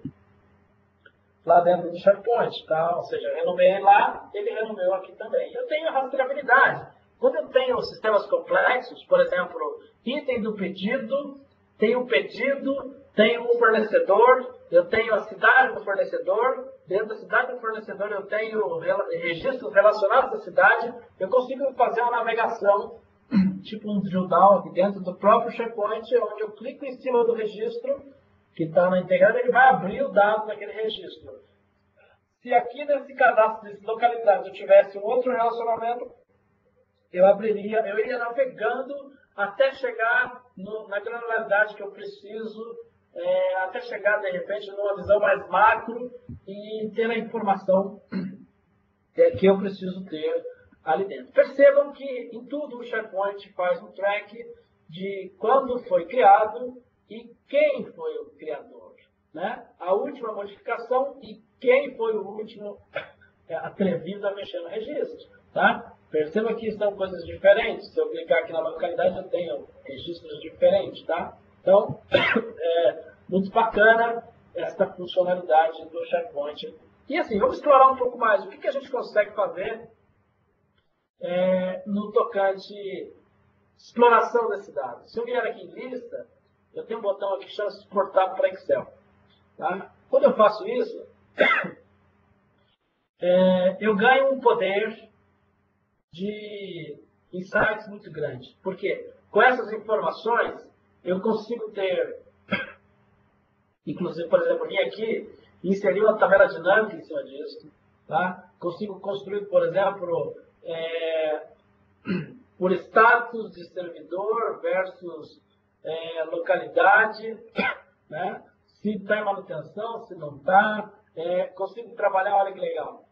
lá dentro do SharePoint, tá? Ou seja, eu renomeei lá, ele renomeou aqui também. Eu tenho a rastreabilidade. Quando eu tenho sistemas complexos, por exemplo, item do pedido, tem o pedido, tem o fornecedor, eu tenho a cidade do fornecedor, dentro da cidade do fornecedor eu tenho registros relacionados à cidade, eu consigo fazer uma navegação, tipo um drill down aqui dentro do próprio SharePoint, onde eu clico em cima do registro que está na integrada, ele vai abrir o dado daquele registro. Se aqui nesse cadastro de localidade eu tivesse um outro relacionamento, eu iria navegando até chegar na granularidade que eu preciso, até chegar, de repente, numa visão mais macro e ter a informação que eu preciso ter ali dentro. Percebam que em tudo o SharePoint faz um track de quando foi criado e quem foi o criador, né? A última modificação e quem foi o último atrevido a mexer no registro, tá? Perceba que são coisas diferentes. Se eu clicar aqui na localidade, eu tenho registros diferentes, tá? Então, muito bacana esta funcionalidade do SharePoint. E assim, vamos explorar um pouco mais. O que a gente consegue fazer no tocante exploração desse dado? Se eu vier aqui em lista, eu tenho um botão aqui que chama-se exportar para Excel. Tá? Quando eu faço isso, eu ganho um poder de insights muito grande. Porque com essas informações, eu consigo ter, inclusive, por exemplo, vim aqui e inserir uma tabela dinâmica em cima disso. Tá? Consigo construir, por exemplo, por status de servidor versus localidade, né? Se está em manutenção, se não está. Consigo trabalhar, olha que legal,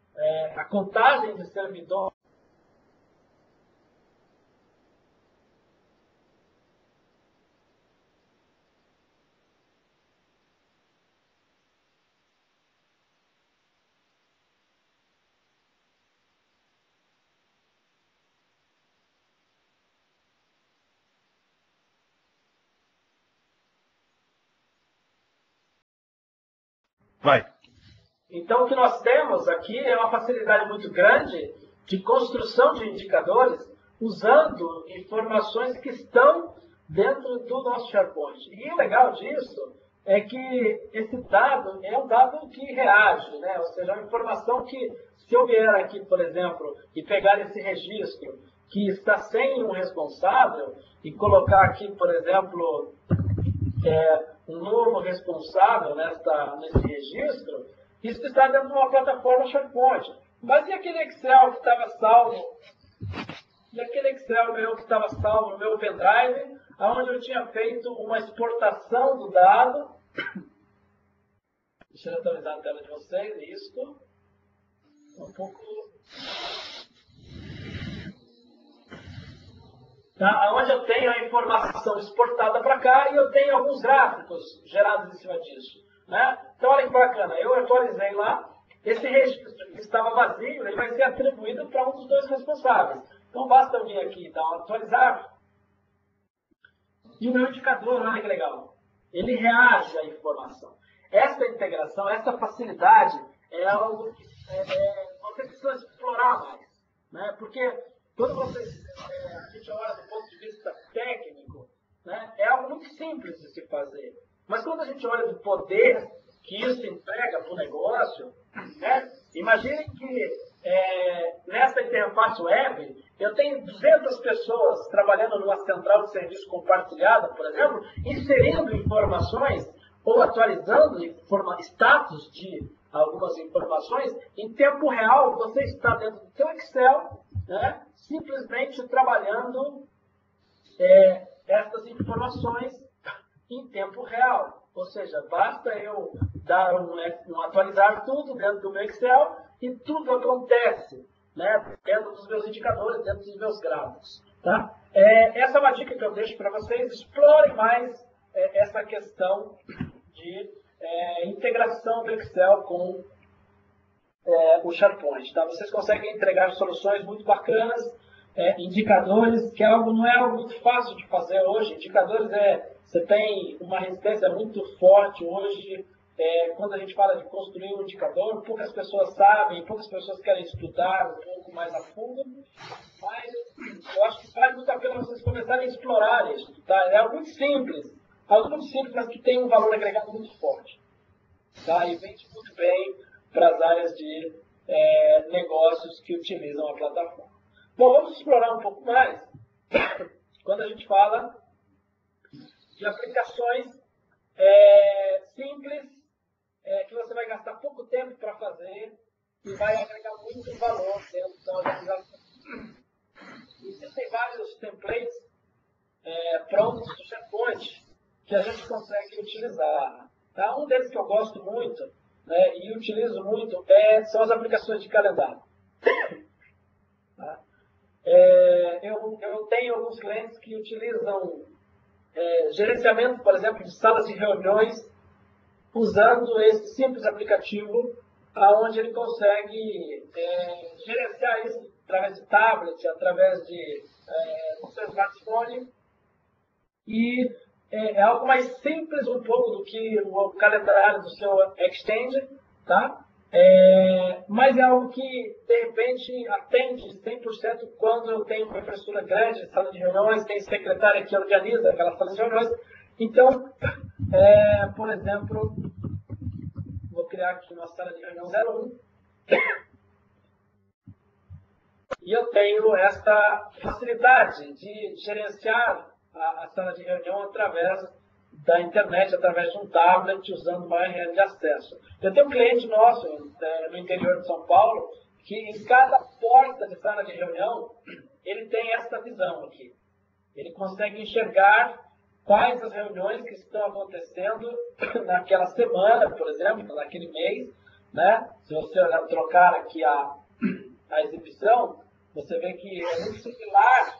a contagem de servidor. Vai. Então, o que nós temos aqui é uma facilidade muito grande de construção de indicadores usando informações que estão dentro do nosso SharePoint. E o legal disso é que esse dado é um dado que reage, né? Ou seja, é uma informação que, se eu vier aqui, por exemplo, e pegar esse registro que está sem um responsável e colocar aqui, por exemplo, um novo responsável nesse registro, isso está dentro de uma plataforma SharePoint. Mas e aquele Excel que estava salvo? E aquele Excel meu que estava salvo no meu pendrive, onde eu tinha feito uma exportação do dado. Deixa eu atualizar a tela de vocês, isso. Um pouco. Tá? Onde eu tenho a informação exportada para cá e eu tenho alguns gráficos gerados em cima disso. Né? Então, olha que bacana, eu atualizei lá, esse registro que estava vazio, ele vai ser atribuído para um dos dois responsáveis. Então, basta eu vir aqui e dar um atualizar. E o meu indicador, olha que legal, ele reage à informação. Essa integração, essa facilidade é algo que você precisa explorar mais. Né? Porque quando a gente olha do ponto de vista técnico, né, é algo muito simples de se fazer. Mas quando a gente olha do poder que isso entrega para o negócio, né, imagine que nessa interface web eu tenho 200 pessoas trabalhando numa central de serviço compartilhada, por exemplo, inserindo informações ou atualizando status de algumas informações em tempo real. Você está dentro do seu Excel, né, simplesmente trabalhando essas informações em tempo real. Ou seja, basta eu dar um atualizar tudo dentro do meu Excel e tudo acontece, né, dentro dos meus indicadores, dentro dos meus gráficos. Tá? Essa é uma dica que eu deixo para vocês. Explorem mais essa questão de integração do Excel com o SharePoint. Tá? Vocês conseguem entregar soluções muito bacanas, indicadores, que não é algo muito fácil de fazer hoje. Indicadores você tem uma resistência muito forte hoje. Quando a gente fala de construir um indicador, poucas pessoas sabem, poucas pessoas querem estudar um pouco mais a fundo, mas eu acho que vale muito a pena vocês começarem a explorar isso. Tá? É algo muito simples, mas que tem um valor agregado muito forte. Tá? E vende muito bem para as áreas de negócios que utilizam a plataforma. Bom, vamos explorar um pouco mais quando a gente fala de aplicações simples, que você vai gastar pouco tempo para fazer e vai agregar muito valor dentro da organização. Existem vários templates prontos do SharePoint que a gente consegue utilizar. Tá? Um deles que eu gosto muito, né, e utilizo muito são as aplicações de calendário. Tá? Eu tenho alguns clientes que utilizam gerenciamento, por exemplo, de salas de reuniões, usando esse simples aplicativo, onde ele consegue gerenciar isso através de tablet, através do seu smartphone. E é algo mais simples um pouco do que o calendário do seu Exchange, tá? Mas é algo que, de repente, atende 100% quando eu tenho uma infraestrutura grande, sala de reuniões, tem secretária que organiza aquela sala de reuniões. Então, por exemplo, vou criar aqui uma sala de reunião 01. E eu tenho esta facilidade de gerenciar a sala de reunião através da internet, através de um tablet, usando uma URL de acesso. Eu tenho um cliente nosso no interior de São Paulo, que em cada porta de sala de reunião, ele tem essa visão aqui. Ele consegue enxergar quais as reuniões que estão acontecendo naquela semana, por exemplo, naquele mês, né? Se você trocar aqui a exibição, você vê que é muito similar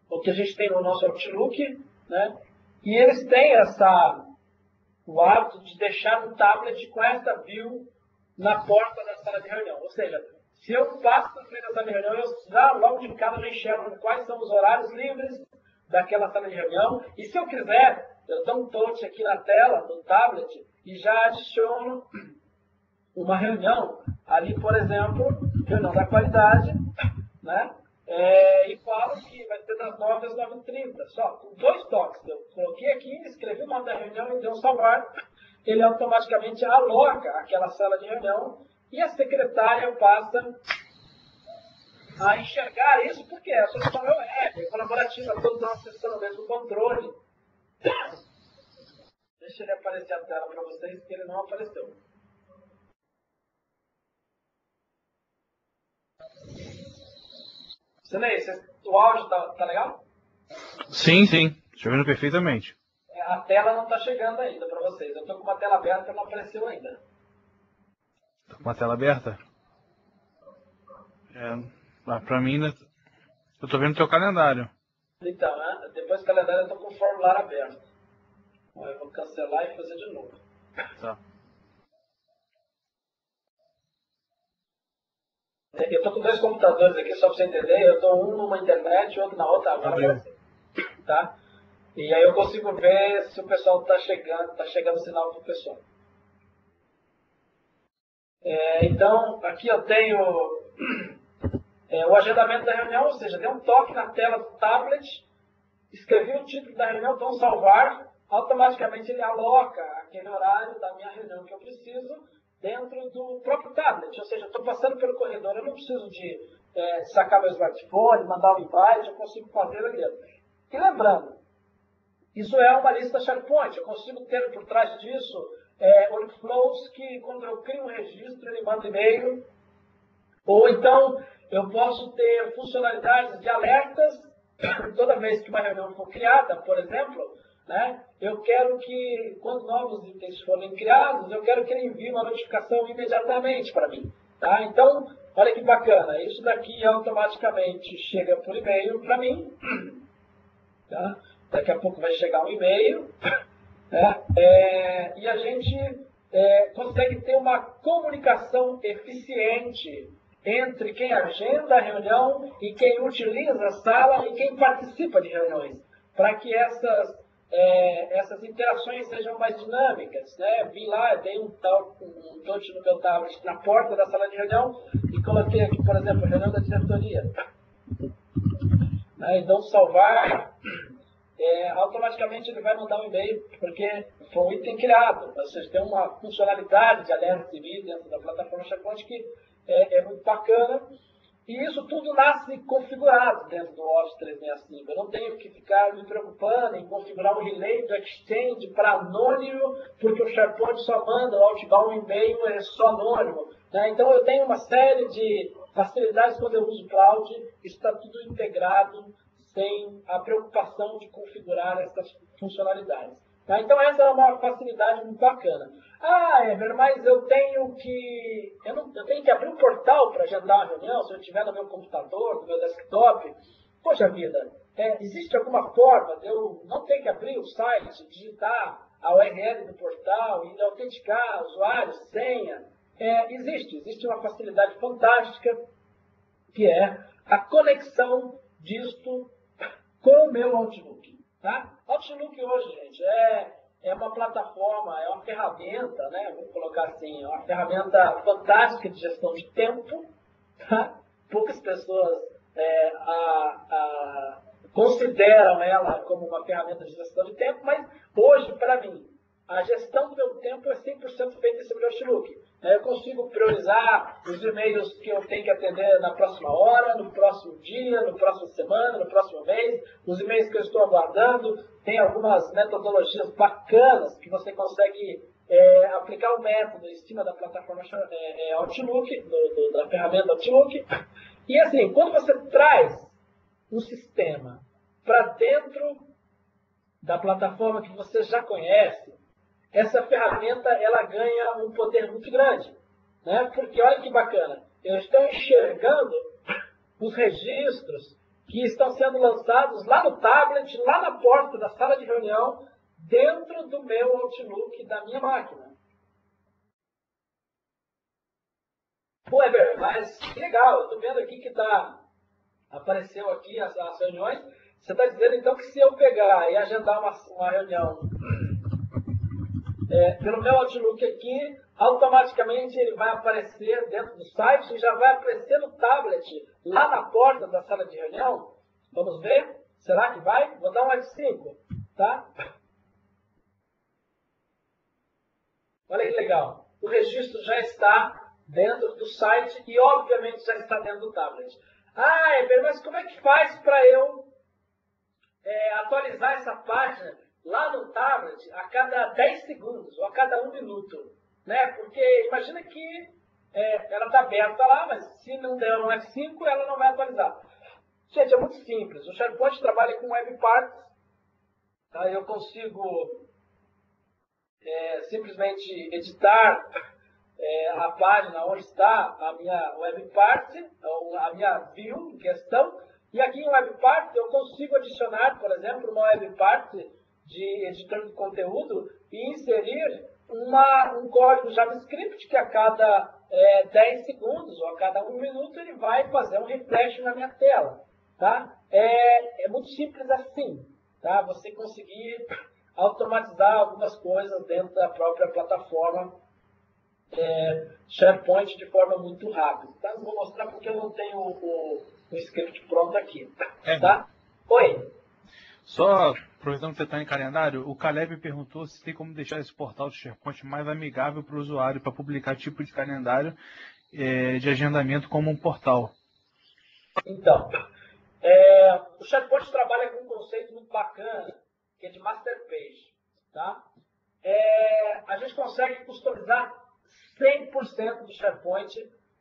ao que a gente tem no nosso Outlook, né? E eles têm o hábito de deixar no tablet com essa view na porta da sala de reunião. Ou seja, se eu passo na frente da sala de reunião, eu já logo de cara já enxergo quais são os horários livres daquela sala de reunião. E se eu quiser, eu dou um touch aqui na tela, no tablet, e já adiciono uma reunião. Ali, por exemplo, reunião da qualidade, né? E falo que vai ser das 9 às 9h30. Só com 2 toques. Eu coloquei aqui, escrevi o nome da reunião e deu um salvar. Ele automaticamente aloca aquela sala de reunião e a secretária passa a enxergar isso, porque a solução é web, é colaborativa, todos estão acessando o mesmo controle. Deixa ele aparecer a tela para vocês, que ele não apareceu. Sinei, o áudio tá legal? Sim, sim. Estou vendo perfeitamente. A tela não está chegando ainda para vocês. Eu estou com uma tela aberta e não apareceu ainda. Tá com uma tela aberta? Para mim, eu estou vendo o teu calendário. Então, né? Depois do calendário eu estou com o formulário aberto. Eu vou cancelar e fazer de novo. Tá. Eu estou com 2 computadores aqui, só para você entender. Eu estou um numa internet e outro na outra. Agora, tá? E aí eu consigo ver se o pessoal está chegando sinal para o pessoal. Então, aqui eu tenho o agendamento da reunião, ou seja, dei um toque na tela do tablet, escrevi o título da reunião, vou salvar, automaticamente ele aloca aquele horário da minha reunião que eu preciso dentro do próprio tablet. Ou seja, eu estou passando pelo corredor, eu não preciso de sacar meu smartphone, mandar um invite, eu consigo fazer ali. E lembrando, isso é uma lista SharePoint, eu consigo ter por trás disso workflows que quando eu crio um registro, ele manda e-mail, ou então eu posso ter funcionalidades de alertas toda vez que uma reunião for criada, por exemplo, né, eu quero que, quando novos itens forem criados, eu quero que ele envie uma notificação imediatamente para mim. Tá? Então, olha que bacana, isso daqui automaticamente chega por e-mail para mim. Tá? Daqui a pouco vai chegar um e-mail. Né? E a gente consegue ter uma comunicação eficiente entre quem agenda a reunião e quem utiliza a sala e quem participa de reuniões, para que essas interações sejam mais dinâmicas. Né? Vim lá, dei um touch no meu tablet na porta da sala de reunião e coloquei aqui, por exemplo, reunião da diretoria. Né? Então, salvar, automaticamente ele vai mandar um e-mail, porque foi um item criado. Ou seja, tem uma funcionalidade de alerta civil dentro da plataforma SharePoint que é muito bacana. E isso tudo nasce configurado dentro do Office 365. Eu não tenho que ficar me preocupando em configurar um relay do Exchange para anônimo, porque o SharePoint só manda o outbound e-mail, é só anônimo. Né? Então eu tenho uma série de facilidades quando eu uso o cloud, isso está tudo integrado, sem a preocupação de configurar essas funcionalidades. Tá? Então essa é uma facilidade muito bacana. Ever, mas eu tenho que abrir um portal para agendar uma reunião, se eu estiver no meu computador, no meu desktop. Poxa vida, existe alguma forma de eu não ter que abrir o site, digitar a URL do portal e autenticar usuário, senha? Existe uma facilidade fantástica, que é a conexão disto com o meu Outlook. Tá? Outlook hoje, gente, é uma plataforma, é uma ferramenta, né? Vamos colocar assim, é uma ferramenta fantástica de gestão de tempo. Tá? Poucas pessoas consideram ela como uma ferramenta de gestão de tempo, mas hoje, para mim, a gestão do meu tempo é 100% feita em cima do Outlook. Eu consigo priorizar os e-mails que eu tenho que atender na próxima hora, no próximo dia, na próxima semana, no próximo mês, os e-mails que eu estou aguardando. Tem algumas metodologias bacanas que você consegue aplicar o método em cima da plataforma Outlook, da ferramenta Outlook. E assim, quando você traz um sistema para dentro da plataforma que você já conhece, essa ferramenta ela ganha um poder muito grande, né? Porque olha que bacana, eu estou enxergando os registros que estão sendo lançados lá no tablet, lá na porta da sala de reunião, dentro do meu Outlook da minha máquina. Pô, Weber, mas que legal, eu estou vendo aqui que apareceu aqui as reuniões. Você está dizendo então que se eu pegar e agendar uma reunião pelo meu Outlook aqui, automaticamente ele vai aparecer dentro do site e já vai aparecer no tablet, lá na porta da sala de reunião. Vamos ver? Será que vai? Vou dar um F5, tá? Olha que legal. O registro já está dentro do site e, obviamente, já está dentro do tablet. Ah, mas como é que faz para eu atualizar essa página lá no tablet a cada 10 segundos ou a cada 1 minuto? Né? Porque imagina que ela está aberta lá, mas se não der um F5, ela não vai atualizar. Gente, é muito simples. O SharePoint trabalha com WebParts. Tá? Eu consigo simplesmente editar a página onde está a minha WebPart, a minha view em questão. E aqui em WebPart eu consigo adicionar, por exemplo, uma WebPart de editor de conteúdo e inserir um código JavaScript que a cada 10 segundos ou a cada 1 minuto ele vai fazer um refresh na minha tela. Tá? É muito simples assim, tá? Você conseguir automatizar algumas coisas dentro da própria plataforma SharePoint de forma muito rápida. Tá? Vou mostrar porque eu não tenho o script pronto aqui. Tá? Oi. Só aproveitando que você está em calendário, o Caleb perguntou se tem como deixar esse portal do SharePoint mais amigável para o usuário para publicar tipo de calendário de agendamento como um portal. Então, o SharePoint trabalha com um conceito muito bacana, que é de Master Page. Tá? A gente consegue customizar 100% do SharePoint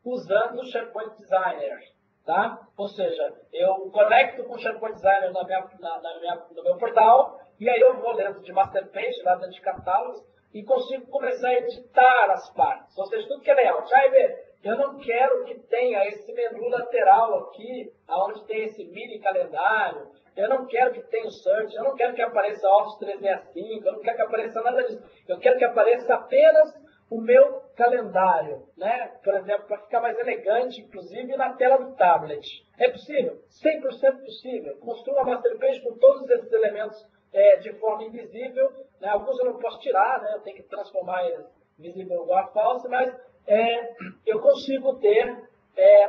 usando o SharePoint Designer. Tá? Ou seja, eu conecto com o SharePoint Designer no meu portal, e aí eu vou dentro de Master Page, lá dentro de catálogos, e consigo começar a editar as partes. Ou seja, tudo que é layout. Eu não quero que tenha esse menu lateral aqui, onde tem esse mini calendário. Eu não quero que tenha o search, eu não quero que apareça Office 365, eu não quero que apareça nada disso. Eu quero que apareça apenas o meu calendário, né? Por exemplo, para ficar mais elegante, inclusive na tela do tablet. É possível? 100% possível. Construa uma master page com todos esses elementos de forma invisível. Né? Alguns eu não posso tirar, né? Eu tenho que transformar eles visível igual a falso, mas eu consigo ter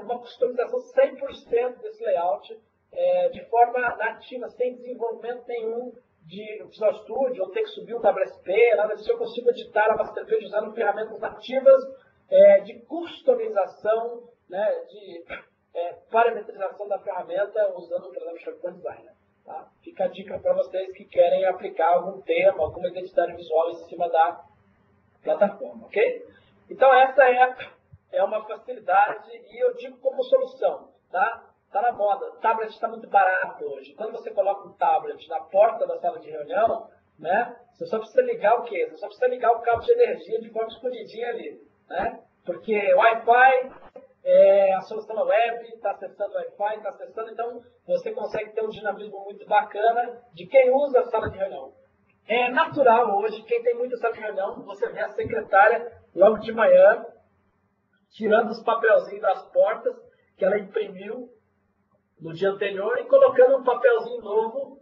uma customização 100% desse layout de forma nativa, sem desenvolvimento nenhum de Visual Studio, ou ter que subir um WSP, nada disso. Eu consigo editar a master page usando ferramentas nativas de customização, né, de parametrização da ferramenta usando o programa SharePoint Designer. Tá? Fica a dica para vocês que querem aplicar algum tema, alguma identidade visual em cima da plataforma, ok? Então essa é uma facilidade e eu digo como solução, tá? Está na moda. O tablet está muito barato hoje. Quando você coloca um tablet na porta da sala de reunião, né, você só precisa ligar o quê? Você só precisa ligar o cabo de energia de forma escondidinha ali. Né? Porque Wi-Fi, a solução é web, está acessando Wi-Fi, está acessando, então você consegue ter um dinamismo muito bacana de quem usa a sala de reunião. É natural hoje, quem tem muita sala de reunião, você vê a secretária logo de manhã, tirando os papelzinhos das portas que ela imprimiu no dia anterior e colocando um papelzinho novo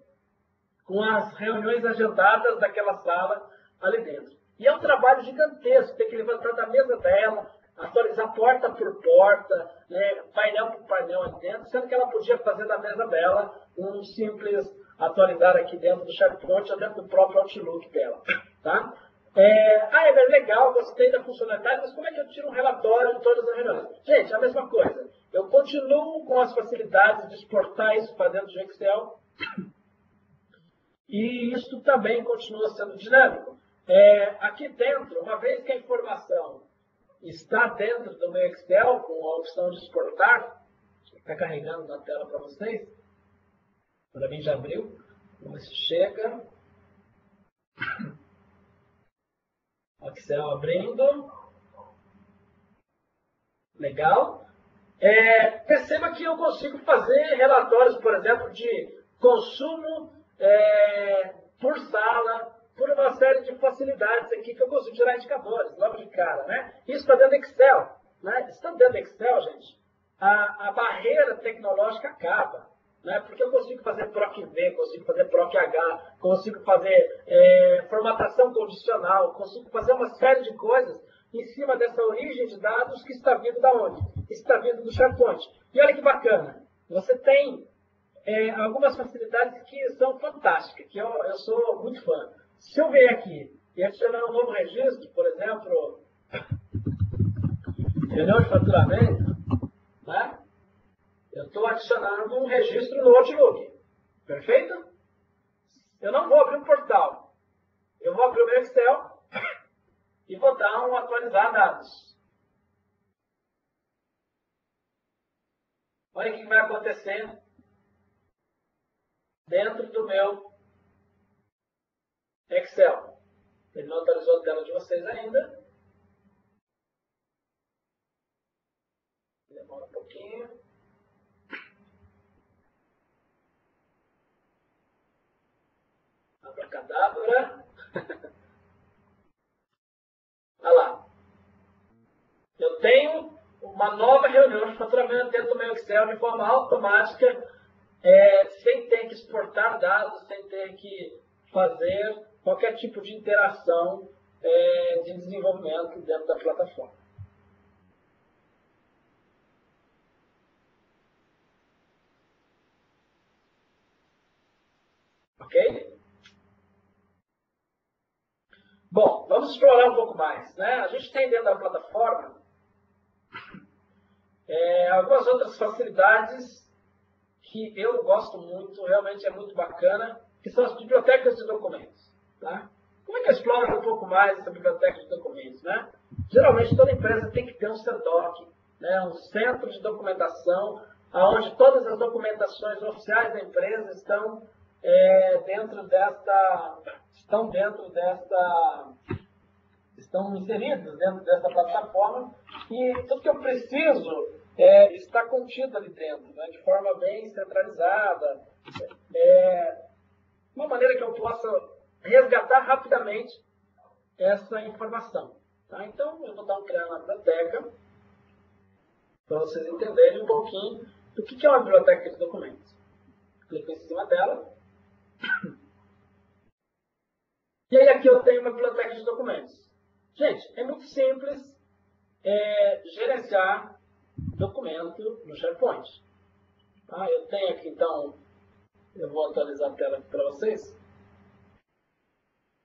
com as reuniões agendadas daquela sala ali dentro. E é um trabalho gigantesco, tem que levantar da mesa dela, atualizar porta por porta, né, painel por painel ali dentro, sendo que ela podia fazer da mesa dela um simples atualizar aqui dentro do SharePoint ou dentro do próprio Outlook dela. Tá? É legal, gostei da funcionalidade, mas como é que eu tiro um relatório de todas as reuniões? Gente, a mesma coisa. Eu continuo com as facilidades de exportar isso para dentro do Excel e isso também continua sendo dinâmico. Aqui dentro, uma vez que a informação está dentro do meu Excel, com a opção de exportar, está carregando na tela para vocês, para mim já abriu, vamos ver se chega. O Excel abrindo. Legal. Perceba que eu consigo fazer relatórios, por exemplo, de consumo por sala, por uma série de facilidades aqui que eu consigo tirar indicadores, logo de cara. Né? Isso está dentro do Excel. Né? Estando dentro do Excel, gente, a barreira tecnológica acaba. Né? Porque eu consigo fazer PROC-V, consigo fazer PROC-H, consigo fazer formatação condicional, consigo fazer uma série de coisas em cima dessa origem de dados que está vindo da onde? Está vindo do SharePoint. E olha que bacana, você tem algumas facilidades que são fantásticas, que eu sou muito fã. Se eu vier aqui e adicionar um novo registro, por exemplo, reunião de faturamento, né? Eu estou adicionando um registro no Outlook. Perfeito? Eu não vou abrir um portal. Eu vou abrir o meu Excel e vou dar um atualizar dados. Olha o que vai acontecer dentro do meu Excel. Ele não atualizou a tela de vocês ainda. Demora um pouquinho. Abracadabra. Olha lá. Eu tenho uma nova reunião de faturamento dentro do meu Excel de forma automática, sem ter que exportar dados, sem ter que fazer qualquer tipo de interação de desenvolvimento dentro da plataforma. Ok? Bom, vamos explorar um pouco mais. Né? A gente tem dentro da plataforma algumas outras facilidades que eu gosto muito, realmente é muito bacana, que são as bibliotecas de documentos. Tá? Como é que eu exploro um pouco mais essa biblioteca de documentos? Né? Geralmente toda empresa tem que ter um CDOC, né? Um centro de documentação, onde todas as documentações oficiais da empresa estão estão inseridos dentro dessa plataforma e tudo que eu preciso está contido ali dentro, né, de forma bem centralizada, de uma maneira que eu possa resgatar rapidamente essa informação. Tá? Então, eu vou dar um criar na biblioteca para vocês entenderem um pouquinho do que é uma biblioteca de documentos. Clico em cima dela. E aí aqui eu tenho uma biblioteca de documentos. Gente, é muito simples gerenciar documento no SharePoint. Tá? Eu tenho aqui, então, eu vou atualizar a tela para vocês.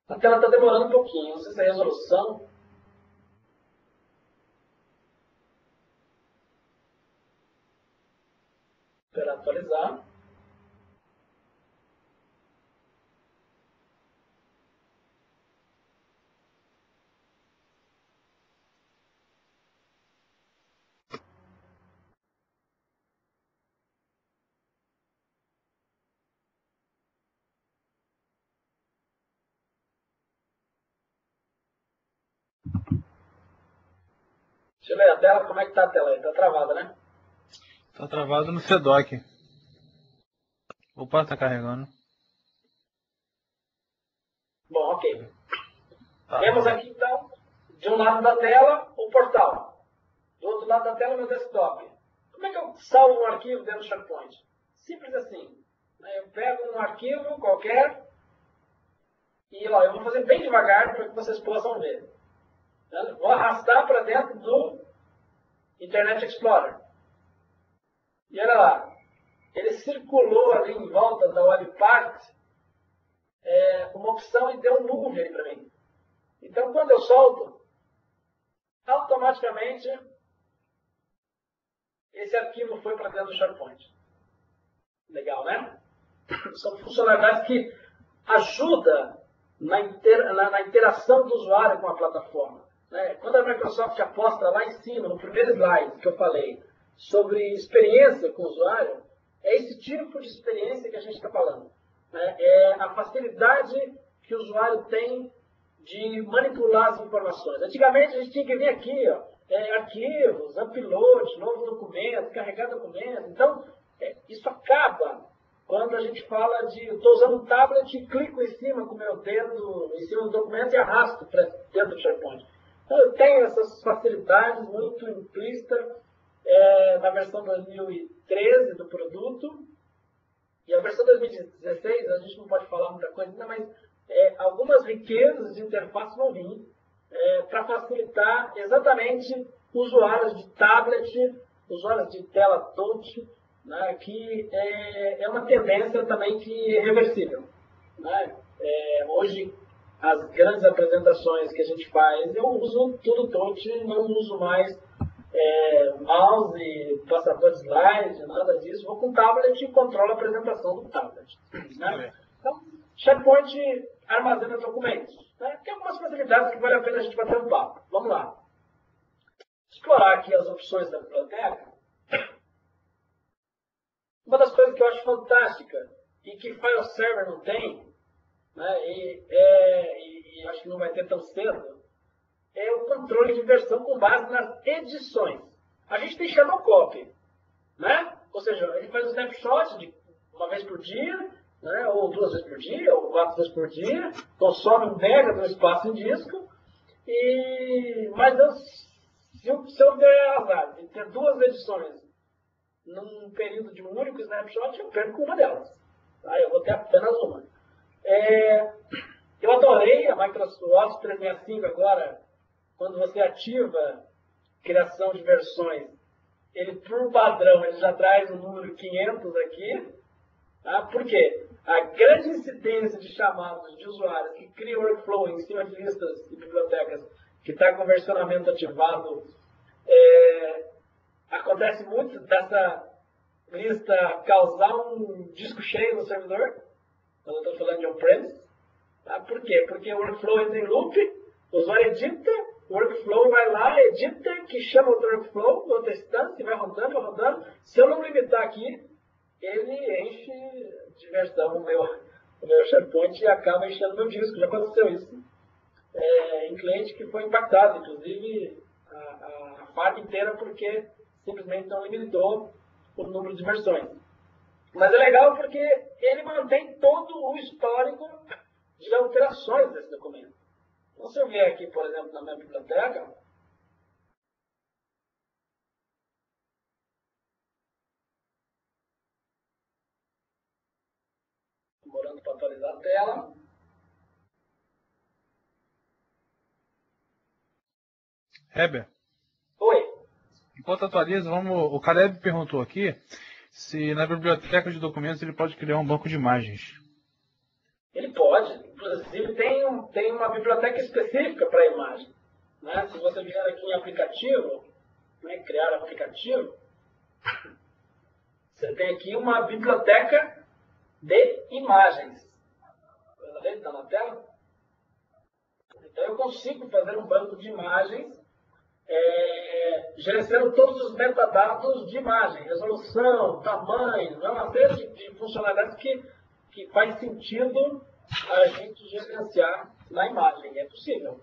A tela está demorando um pouquinho, não sei se é a resolução. Esperar atualizar. Deixa eu ver a tela, como é que está a tela aí? Está travada, né? Está travado no CDOC. Opa, está carregando. Bom, ok. Tá. Temos aqui, então, de um lado da tela, o portal. Do outro lado da tela, o meu desktop. Como é que eu salvo um arquivo dentro do SharePoint? Simples assim. Eu pego um arquivo qualquer e eu vou fazer bem devagar para que vocês possam ver. Vou arrastar para dentro do Internet Explorer. E olha lá. Ele circulou ali em volta da WebPack uma opção e deu um nuvem para mim. Então, quando eu solto, automaticamente esse arquivo foi para dentro do SharePoint. Legal, né? São funcionalidades que ajudam na interação do usuário com a plataforma. Né? Quando a Microsoft aposta lá em cima, no primeiro slide que eu falei, sobre experiência com o usuário, é esse tipo de experiência que a gente está falando. Né? É a facilidade que o usuário tem de manipular as informações. Antigamente a gente tinha que vir aqui, ó, arquivos, upload, novo documento, carregar documento. Então, isso acaba quando a gente fala de, eu estou usando um tablet e clico em cima com o meu dedo em cima do documento e arrasto para dentro do SharePoint. Então, eu tenho essas facilidades muito implícitas na versão 2013 do produto. E a versão 2016, a gente não pode falar muita coisa ainda, mas algumas riquezas de interface vão vir para facilitar exatamente usuários de tablet, usuários de tela touch, né, que é uma tendência também que é reversível. Né? Hoje, as grandes apresentações que a gente faz, eu uso tudo touch, não uso mais mouse, passador de slide, nada disso. Vou com tablet e controlo a apresentação do tablet. Né? Então, SharePoint armazena documentos. Né? Tem algumas facilidades que vale a pena a gente bater um papo. Vamos lá. Explorar aqui as opções da biblioteca. Uma das coisas que eu acho fantástica e que File Server não tem, né, e acho que não vai ter tão cedo, é o controle de versão com base nas edições. A gente tem Shadow Copy, né? Ou seja, a gente faz um snapshot de uma vez por dia, né, ou 2 vezes por dia, ou 4 vezes por dia, consome 1 mega do espaço em disco, mas se eu der azar de ter 2 edições num período de um único snapshot, eu perco uma delas. Tá? Eu vou ter apenas uma. Eu adorei a Microsoft Office 365 agora, quando você ativa criação de versões, ele, por padrão, ele já traz o número 500 aqui. Tá? Por quê? A grande incidência de chamados de usuários que criam workflow em cima de listas e bibliotecas que está com versionamento ativado, acontece muito dessa lista causar um disco cheio no servidor, quando eu estou falando de on-premise. Tá? Por quê? Porque o workflow entra em loop, o usuário edita, o workflow vai lá, edita, que chama outro workflow, outra instância, e vai rodando, vai rodando. Se eu não limitar aqui, ele enche de versão o meu SharePoint e acaba enchendo meu disco. Já aconteceu isso em cliente que foi impactado, inclusive a fábrica inteira, porque simplesmente não limitou o número de versões. Mas é legal porque ele mantém todo o histórico de alterações desse documento. Então, se eu vier aqui, por exemplo, na minha biblioteca, demorando para atualizar a tela. Heber, Oi. enquanto atualiza, o Caleb perguntou aqui se na biblioteca de documentos ele pode criar um banco de imagens. Ele pode. Inclusive, tem uma biblioteca específica para imagem. Né? Se você vier aqui em aplicativo, né, criar aplicativo, você tem aqui uma biblioteca de imagens. Está na tela? Então, eu consigo fazer um banco de imagens gerenciando todos os metadados de imagem, resolução, tamanho, uma série de funcionalidades que faz sentido a gente gerenciar na imagem. É possível.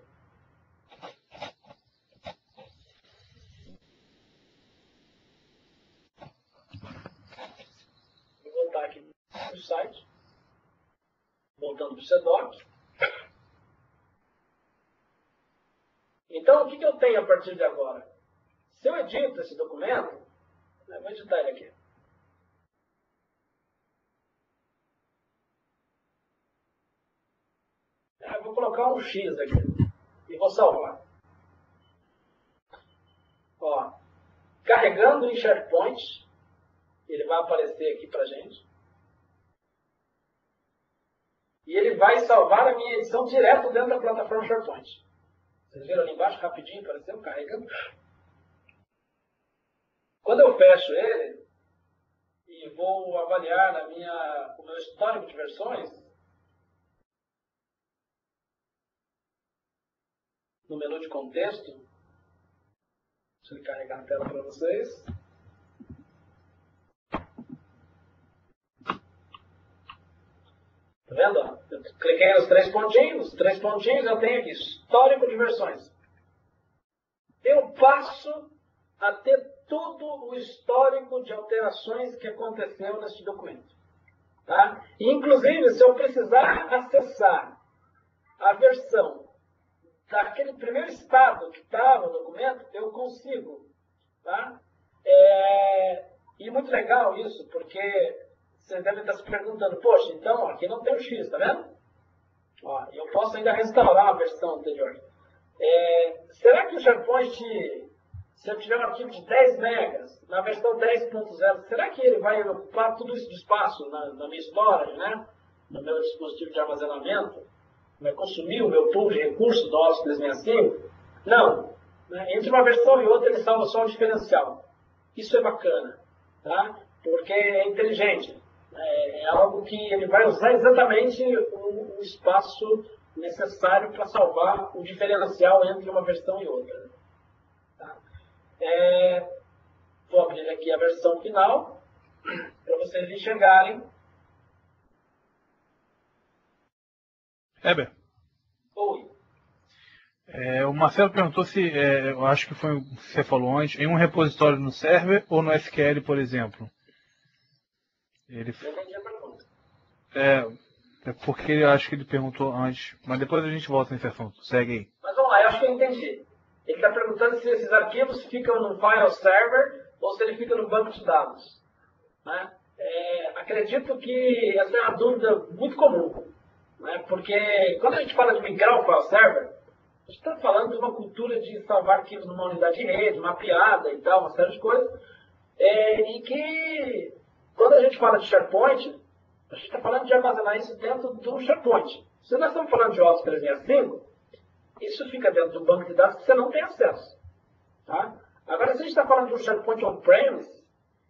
Vou voltar aqui no site, voltando para o CDOC. Então, o que eu tenho a partir de agora? Se eu edito esse documento, eu vou editar ele aqui. Eu vou colocar um X aqui e vou salvar. Ó, carregando em SharePoint, ele vai aparecer aqui para gente. E ele vai salvar a minha edição direto dentro da plataforma SharePoint. Vocês viram ali embaixo, rapidinho, apareceu, carregando. Quando eu fecho ele e vou avaliar o meu histórico de versões, no menu de contexto, deixa eu carregar a tela para vocês. Tá vendo? Eu cliquei nos três pontinhos eu tenho aqui histórico de versões. Eu passo a ter todo o histórico de alterações que aconteceu neste documento. Tá? Inclusive, se eu precisar acessar a versão daquele primeiro estado que estava no documento, eu consigo. Tá? E muito legal isso, porque você deve estar se perguntando, poxa, então aqui não tem o X, tá vendo? Ó, eu posso ainda restaurar a versão anterior. Será que o SharePoint, se eu tiver um arquivo de 10 megas, na versão 10.0, será que ele vai ocupar tudo isso de espaço na minha storage, né? No meu dispositivo de armazenamento? Vai consumir o meu pool de recursos do Office 365? Não. Né? Entre uma versão e outra, ele salva só o diferencial. Isso é bacana, tá? Porque é inteligente. É algo que ele vai usar exatamente o espaço necessário para salvar o diferencial entre uma versão e outra. Tá? Vou abrir aqui a versão final para vocês enxergarem. Heber. Oi. O Marcelo perguntou se, eu acho que foi o que você falou antes, em um repositório no server ou no SQL, por exemplo. Ele... Eu entendi a pergunta. É porque eu acho que ele perguntou antes, mas depois a gente volta nesse assunto. Segue aí. Mas vamos lá, eu acho que eu entendi. Ele está perguntando se esses arquivos ficam no file server ou se ele fica no banco de dados. Né? Acredito que essa é uma dúvida muito comum. Né? Porque quando a gente fala de migrar o file server, a gente está falando de uma cultura de salvar arquivos numa unidade de rede, mapeada e tal, uma série de coisas. E que, quando a gente fala de SharePoint, a gente está falando de armazenar isso dentro do SharePoint. Se nós estamos falando de Office 365, isso fica dentro do banco de dados que você não tem acesso. Tá? Agora, se a gente está falando de um SharePoint on-premise,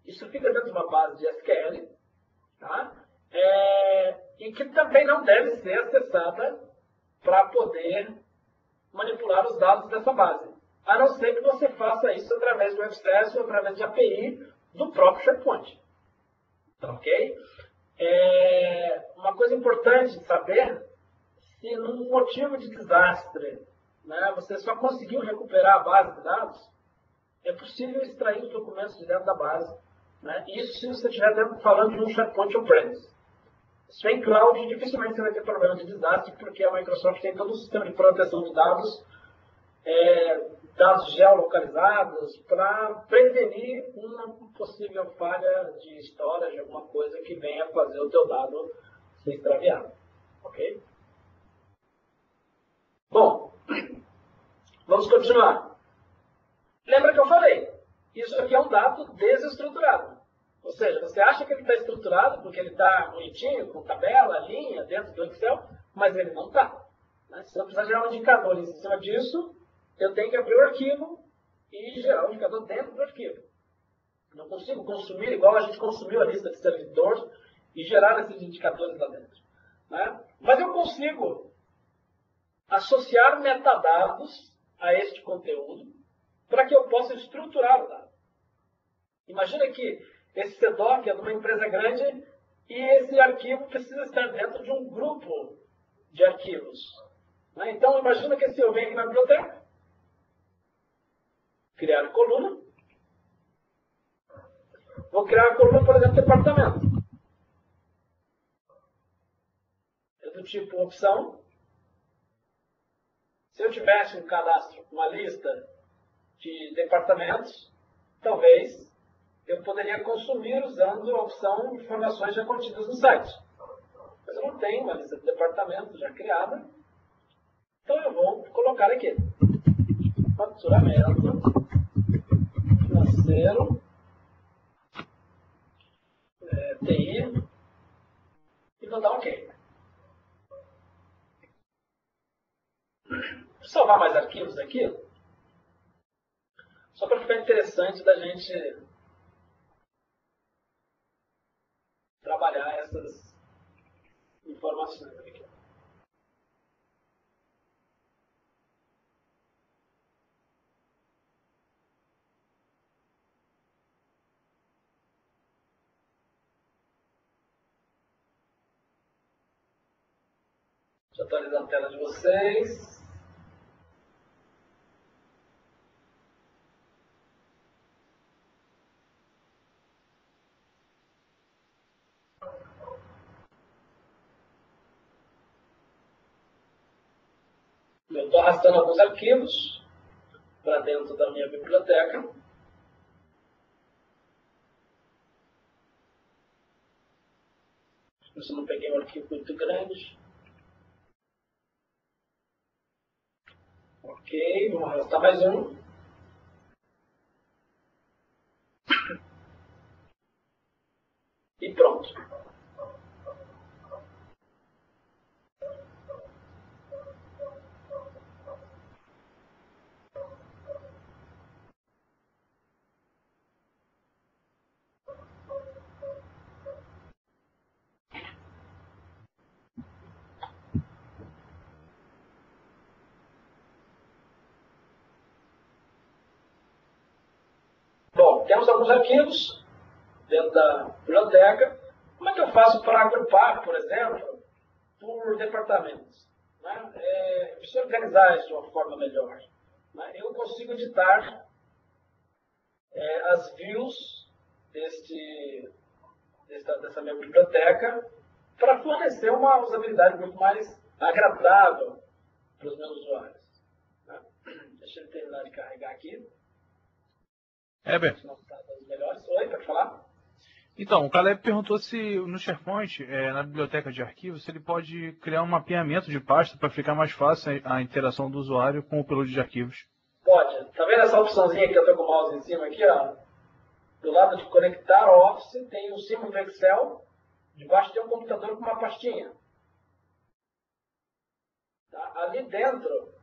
isso fica dentro de uma base de SQL, tá? E que também não deve ser acessada para poder manipular os dados dessa base. A não ser que você faça isso através do WebStream ou através de API do próprio SharePoint. Tá ok? Uma coisa importante de saber, se num motivo de desastre, né, você só conseguiu recuperar a base de dados, é possível extrair os documentos de dentro da base. Né? Isso se você estiver falando de um SharePoint on-premise. Se em cloud, dificilmente você vai ter problema de desastre, porque a Microsoft tem todo um sistema de proteção de dados, dados geolocalizados, para prevenir uma possível falha de storage, alguma coisa que venha fazer o teu dado ser extraviado. Ok? Bom, vamos continuar. Lembra que eu falei? Isso aqui é um dado desestruturado. Ou seja, você acha que ele está estruturado porque ele está bonitinho, com tabela, linha, dentro do Excel, mas ele não está. Né? Se eu precisar gerar um indicador em cima disso, eu tenho que abrir o arquivo e gerar um indicador dentro do arquivo. Não consigo consumir igual a gente consumiu a lista de servidores e gerar esses indicadores lá dentro. Né? Mas eu consigo associar metadados a este conteúdo para que eu possa estruturar o dado. Imagina que esse CDOC é de uma empresa grande e esse arquivo precisa estar dentro de um grupo de arquivos. Né? Então, imagina que se eu venho aqui na biblioteca, criar coluna, vou criar a coluna, por exemplo, departamento. É do tipo opção. Se eu tivesse um cadastro, uma lista de departamentos, talvez eu poderia consumir usando a opção informações já contidas no site. Mas eu não tenho uma lista de departamentos já criada, então eu vou colocar aqui. Faturamento financeiro, TI, e vou dar OK. salvar mais arquivos aqui, só para ficar interessante da gente trabalhar essas informações aqui. Deixa eu atualizar a tela de vocês. Eu estou arrastando alguns arquivos para dentro da minha biblioteca. Eu não peguei um arquivo muito grande. Ok, vamos arrastar mais um. E pronto. Bom, temos alguns arquivos dentro da biblioteca. Como é que eu faço para agrupar, por exemplo, por departamentos? Né? Preciso organizar isso de uma forma melhor. Né? Eu consigo editar as views dessa minha biblioteca para fornecer uma usabilidade muito mais agradável para os meus usuários. Né? Deixa ele terminar de carregar aqui. Heber. Oi, pode falar? Então, o Caleb perguntou se no SharePoint, na biblioteca de arquivos, se ele pode criar um mapeamento de pasta para ficar mais fácil a interação do usuário com o upload de arquivos. Pode. Tá vendo essa opçãozinha que eu estou com o mouse em cima aqui, ó? Do lado de conectar Office, tem o símbolo do Excel, debaixo tem um computador com uma pastinha. Tá? Ali dentro,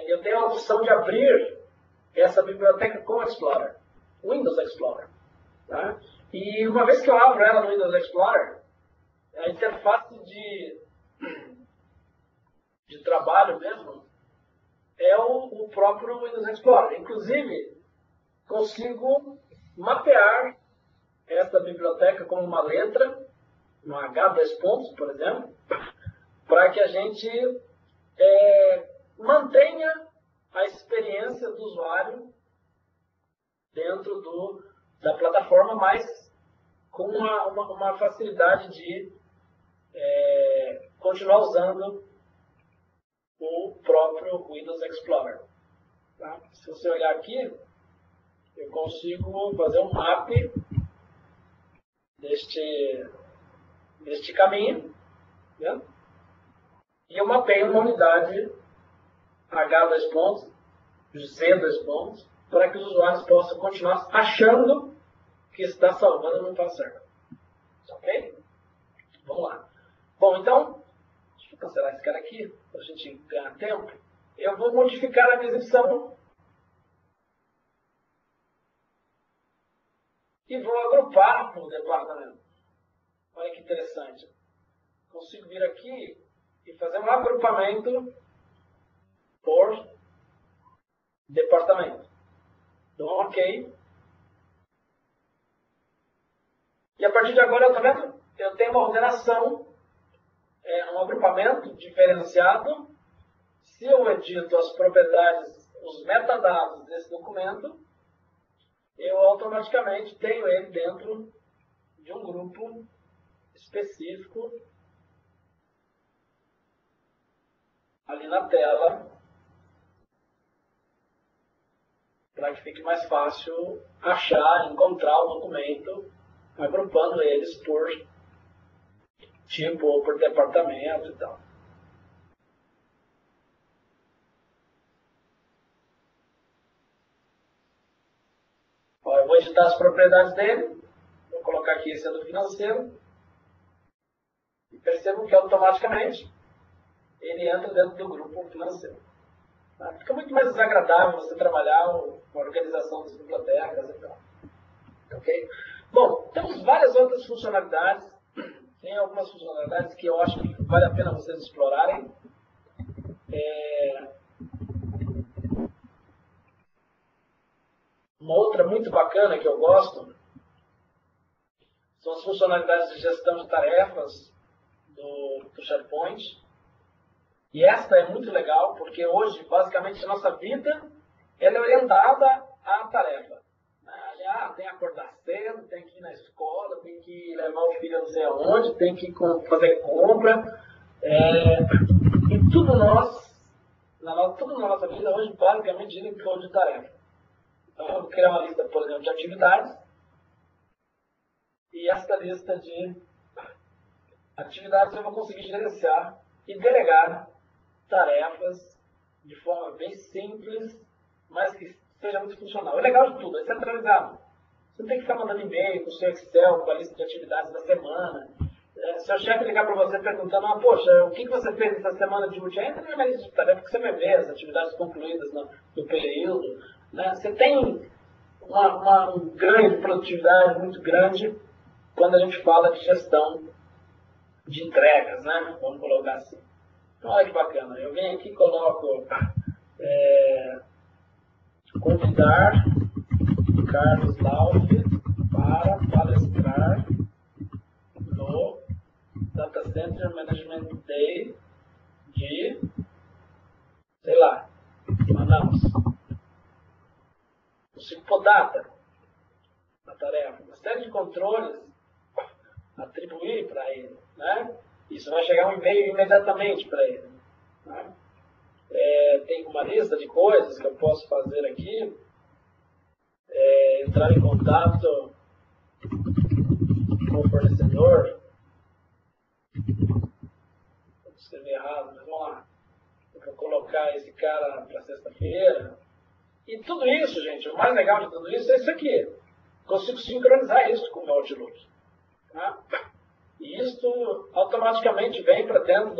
eu tenho a opção de abrir essa biblioteca com o Explorer, Windows Explorer. Tá? E uma vez que eu abro ela no Windows Explorer, a interface de trabalho mesmo é o próprio Windows Explorer. Inclusive, consigo mapear essa biblioteca como uma letra, um H, 2 pontos, por exemplo, para que a gente mantenha a experiência do usuário dentro da plataforma, mas com uma facilidade de continuar usando o próprio Windows Explorer. Tá? Se você olhar aqui, eu consigo fazer um map deste caminho, né? E eu mapeio uma unidade H, 2 pontos, Z, 2 pontos, para que os usuários possam continuar achando que está salvando no passado. Ok? Vamos lá. Bom, então, deixa eu cancelar esse cara aqui, para a gente ganhar tempo. Eu vou modificar a minha exibição e vou agrupar por departamento. Olha que interessante. Consigo vir aqui e fazer um agrupamento por departamento. Então, ok. E a partir de agora, tá vendo? Eu tenho uma ordenação, um agrupamento diferenciado. Se eu edito as propriedades, os metadados desse documento, eu automaticamente tenho ele dentro de um grupo específico ali na tela, para que fique mais fácil achar, encontrar o documento, agrupando eles por tipo ou por departamento e tal. Ó, eu vou editar as propriedades dele, vou colocar aqui esse é do financeiro, e percebo que automaticamente ele entra dentro do grupo financeiro. Tá? Fica muito mais desagradável você trabalhar com a organização das bibliotecas e tal. Ok? Bom, temos várias outras funcionalidades. Tem algumas funcionalidades que eu acho que vale a pena vocês explorarem. Uma outra muito bacana que eu gosto são as funcionalidades de gestão de tarefas do SharePoint. E esta é muito legal, porque hoje, basicamente, a nossa vida ela é orientada à tarefa. Tem que acordar cedo, tem que ir na escola, tem que levar o filho não sei aonde, tem que fazer compra. E tudo tudo na nossa vida hoje, basicamente, gira em torno de tarefa. Então, eu vou criar uma lista, por exemplo, de atividades. E esta lista de atividades eu vou conseguir gerenciar e delegar tarefas de forma bem simples, mas que seja muito funcional. O legal de tudo é centralizado. Você não tem que ficar mandando e-mail com o seu Excel, com a lista de atividades da semana. Seu chefe ligar para você perguntando, poxa, o que você fez essa semana de última? Entra na minha lista de tarefas que você vai ver as atividades concluídas no período. Né? Você tem uma grande produtividade, muito grande, quando a gente fala de gestão de entregas, né? Vamos colocar assim. Então, olha que bacana. Eu venho aqui e coloco convidar Carlos Lauf para palestrar no Data Center Management Day de, sei lá, Manaus. Consigo pôr data na tarefa, uma série de controles atribuir para ele, né? Isso vai chegar um e-mail imediatamente para ele. Né? Tem uma lista de coisas que eu posso fazer aqui. Entrar em contato com o fornecedor. Vou escrever errado, mas vamos lá. Eu vou colocar esse cara para sexta-feira. E tudo isso, gente, o mais legal de tudo isso é isso aqui. Consigo sincronizar isso com o meu Outlook. Tá? E isso automaticamente vem para dentro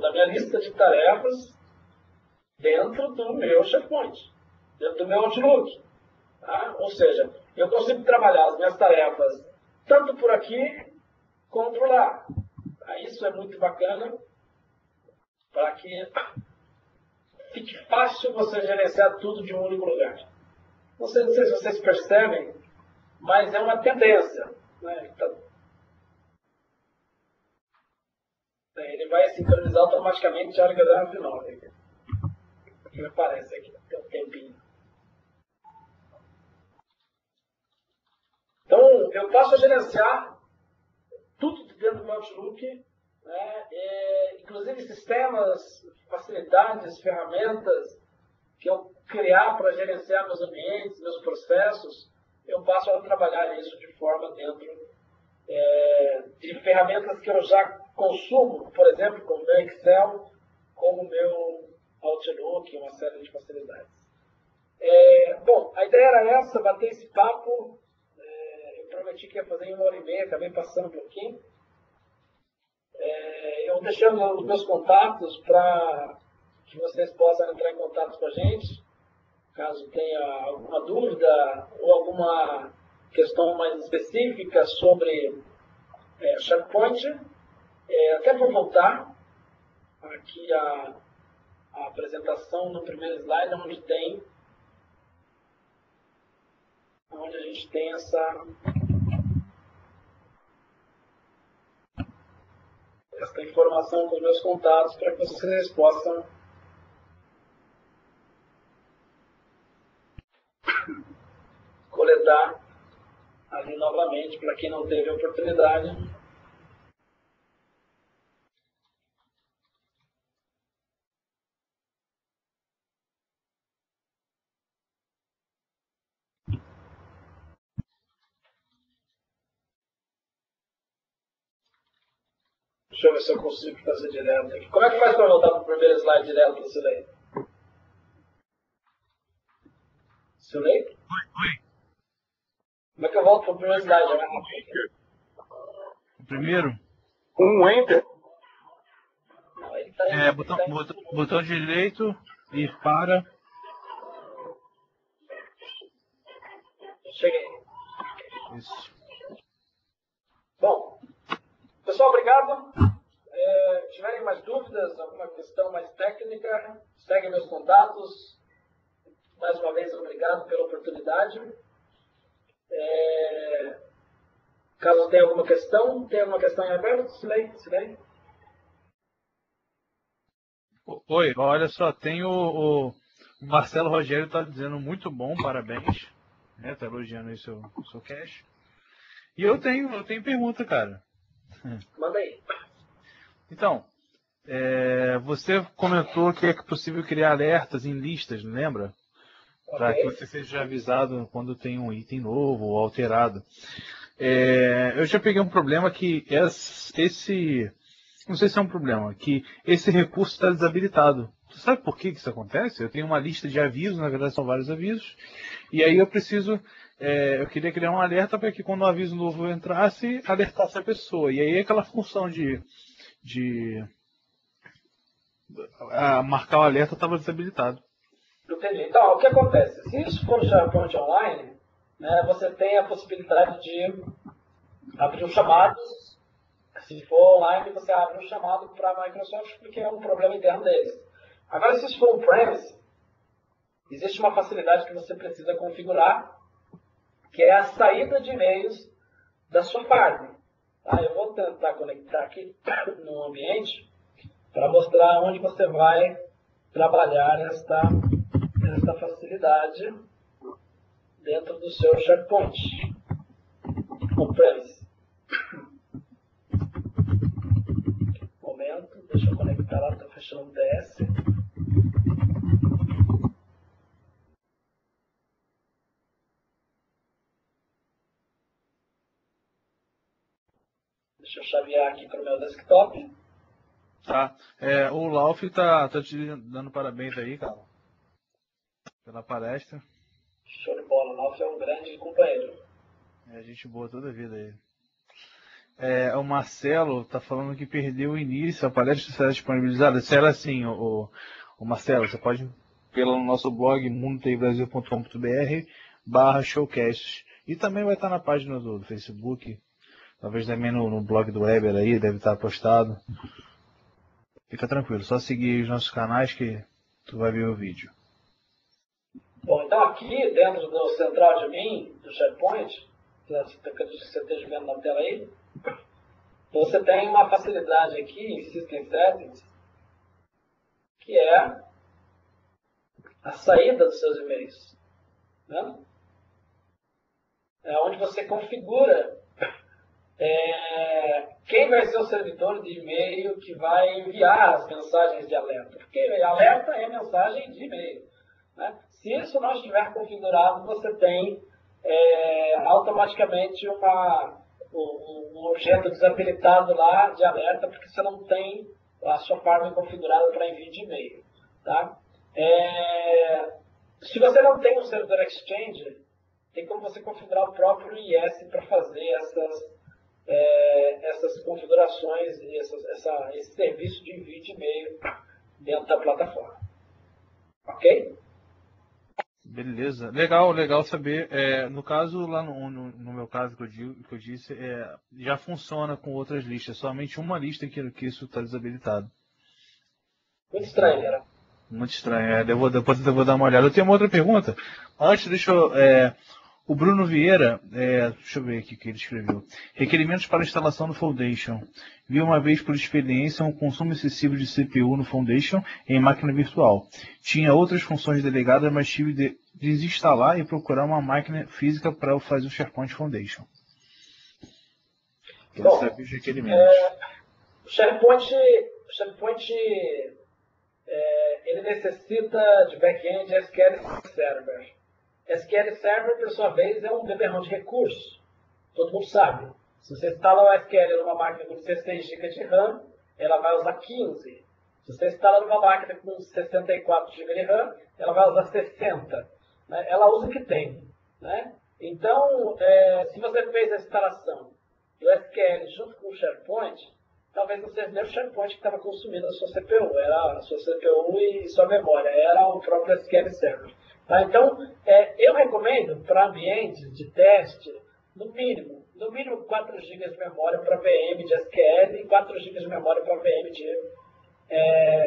da minha lista de tarefas dentro do meu SharePoint, dentro do meu Outlook. Tá? Ou seja, eu consigo trabalhar as minhas tarefas tanto por aqui como por lá. Tá? Isso é muito bacana para que fique fácil você gerenciar tudo de um único lugar. Não sei se vocês percebem, mas é uma tendência. Né? Ele vai sincronizar automaticamente a hora que eu der no final. Ele aparece aqui, tem um tempinho. Então, eu passo a gerenciar tudo dentro do meu Outlook, né? Inclusive sistemas, facilidades, ferramentas que eu criar para gerenciar meus ambientes, meus processos, eu passo a trabalhar isso de forma dentro de ferramentas que eu já consumo, por exemplo, como o meu Excel, como o meu Outlook, uma série de facilidades. Bom, a ideia era essa, bater esse papo. Eu prometi que ia fazer em 1h30, acabei passando um pouquinho. Eu deixei os meus contatos para que vocês possam entrar em contato com a gente, caso tenha alguma dúvida ou alguma questão mais específica sobre SharePoint. Até vou voltar aqui a apresentação no primeiro slide, onde a gente tem essa informação com os meus contatos para que vocês possam coletar ali novamente, para quem não teve a oportunidade. Deixa eu ver se eu consigo fazer direto aqui. Como é que faz para voltar para o primeiro slide direto para você ler? Oi. Como é que eu volto para o primeiro slide? O primeiro? Um Enter. Não, ele tá Botão Botão direito e para. Cheguei. Isso. Bom, pessoal, obrigado. Tiverem mais dúvidas, alguma questão mais técnica, seguem meus contatos. Mais uma vez, obrigado pela oportunidade. Caso tenha alguma questão, em aberto, Silei? Oi, olha só, tem o Marcelo Rogério está dizendo muito bom, parabéns. Tá elogiando aí seu cash. E eu tenho pergunta, cara. Manda aí. Então, você comentou que é possível criar alertas em listas, lembra? Para que você seja avisado quando tem um item novo ou alterado. Eu já peguei um problema que não sei se é um problema, que esse recurso está desabilitado. Você sabe por que isso acontece? Eu tenho uma lista de avisos, na verdade são vários avisos, e aí eu queria criar um alerta para que quando um aviso novo entrasse, alertasse a pessoa. E aí aquela função de marcar o alerta estava desabilitado. Entendi. Então, o que acontece? Se isso for SharePoint Online, né, você tem a possibilidade de abrir um chamado. Se for online, você abre um chamado para a Microsoft porque é um problema interno deles. Agora, se isso for on-premise, existe uma facilidade que você precisa configurar, que é a saída de e-mails da sua farm. Tá? Eu vou tentar conectar aqui no ambiente para mostrar onde você vai trabalhar esta facilidade dentro do seu SharePoint on-premise. Momento, deixa eu conectar lá, estou fechando o DS. Deixa eu chavear aqui para o meu desktop. Tá. O Lauf tá te dando parabéns aí, cara, pela palestra. Show de bola, o Lauf é um grande companheiro. Gente boa toda a vida aí. O Marcelo tá falando que perdeu o início, a palestra será disponibilizada. Se era assim, o Marcelo, você pode pelo nosso blog mundotibrasil.com.br/showcast. E também vai estar na página do Facebook, talvez também no blog do Weber aí, deve estar postado. Fica tranquilo, só seguir os nossos canais que tu vai ver o vídeo. Bom, então aqui dentro do Central de Mim, do SharePoint, que você esteja vendo na tela aí, você tem uma facilidade aqui em System Settings, que é a saída dos seus e-mails. Né? É onde você configura quem vai ser o servidor de e-mail que vai enviar as mensagens de alerta. Porque alerta é mensagem de e-mail. Né? Se isso não estiver configurado, você tem automaticamente um objeto desabilitado lá de alerta, porque você não tem a sua farm configurada para envio de e-mail. Tá? Se você não tem um servidor Exchange, tem como você configurar o próprio IS para fazer essas configurações, esse serviço de envio de e-mail dentro da plataforma. Ok? Beleza, legal saber. No caso, lá no meu caso que eu disse, já funciona com outras listas, somente uma lista que isso está desabilitado. Muito estranho, era. Muito estranho, depois eu vou dar uma olhada. Eu tenho uma outra pergunta. Antes, o Bruno Vieira, deixa eu ver aqui o que ele escreveu. Requerimentos para instalação no Foundation. Vi uma vez por experiência um consumo excessivo de CPU no Foundation em máquina virtual. Tinha outras funções delegadas, mas tive de desinstalar e procurar uma máquina física para eu fazer o SharePoint Foundation. Bom, os requerimentos. O SharePoint ele necessita de back-end SQL Server. SQL Server, por sua vez, é um beberrão de recursos. Todo mundo sabe. Se você instala o SQL numa máquina com 16 GB de RAM, ela vai usar 15. Se você instala numa máquina com 64 GB de RAM, ela vai usar 60. Né? Ela usa o que tem. Né? Então, se você fez a instalação do SQL junto com o SharePoint, talvez não seja nem o SharePoint que estava consumindo a sua CPU, era a sua CPU e sua memória, era o próprio SQL Server. Tá? Então, eu recomendo para ambientes de teste, no mínimo 4 GB de memória para VM de SQL e 4 GB de memória para VM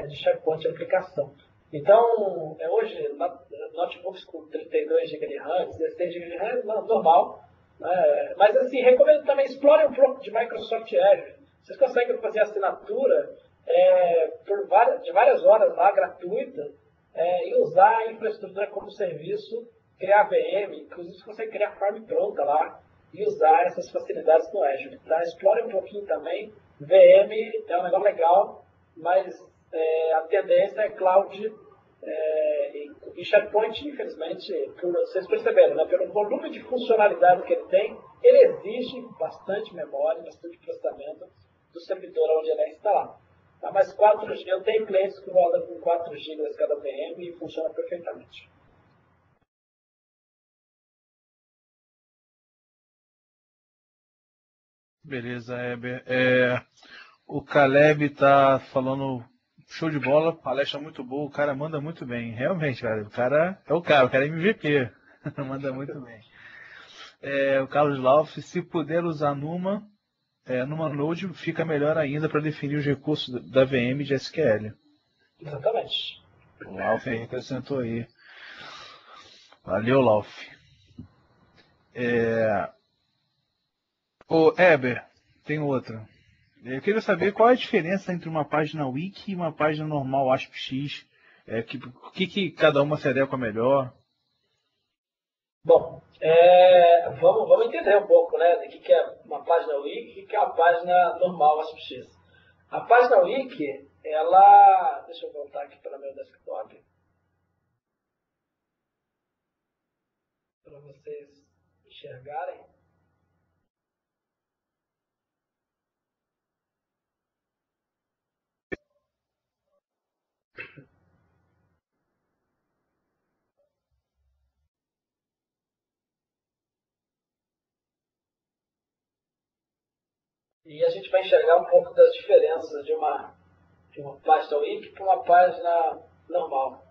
de SharePoint de aplicação. Então, hoje, notebooks com 32 GB de RAM, 16 GB de RAM, normal. Mas, assim, recomendo também, explore um pouco de Microsoft Azure. Vocês conseguem fazer assinatura de várias horas lá, gratuita, e usar a infraestrutura como serviço, criar VM, inclusive você consegue criar farm pronta lá, e usar essas facilidades no Azure. Tá? Explore um pouquinho também. VM é um negócio legal, mas a tendência é cloud e SharePoint, infelizmente, vocês perceberam, né? Pelo volume de funcionalidade que ele tem, ele exige bastante memória, bastante processamento do servidor onde ele é instalado. Tá? Mas 4G, eu tenho clientes que rodam com 4 GB cada VM e funciona perfeitamente. Beleza, Heber. O Caleb tá falando show de bola, palestra muito boa, o cara manda muito bem. Realmente, cara, o cara é MVP. Manda muito bem. O Carlos Lauf, se puder usar numa Node, fica melhor ainda para definir os recursos da VM de SQL. Exatamente. O Lauf acrescentou aí. Valeu, Lauf. O Heber, tem outra. Eu queria saber qual é a diferença entre uma página wiki e uma página normal ASP-X. O que cada uma se adequa melhor? Bom, vamos entender um pouco, né, do que é uma página wiki e o que é uma página normal ASP-X. A página wiki, ela... Deixa eu voltar aqui para o meu desktop. Para vocês enxergarem. E a gente vai enxergar um pouco das diferenças de uma página wiki para uma página normal.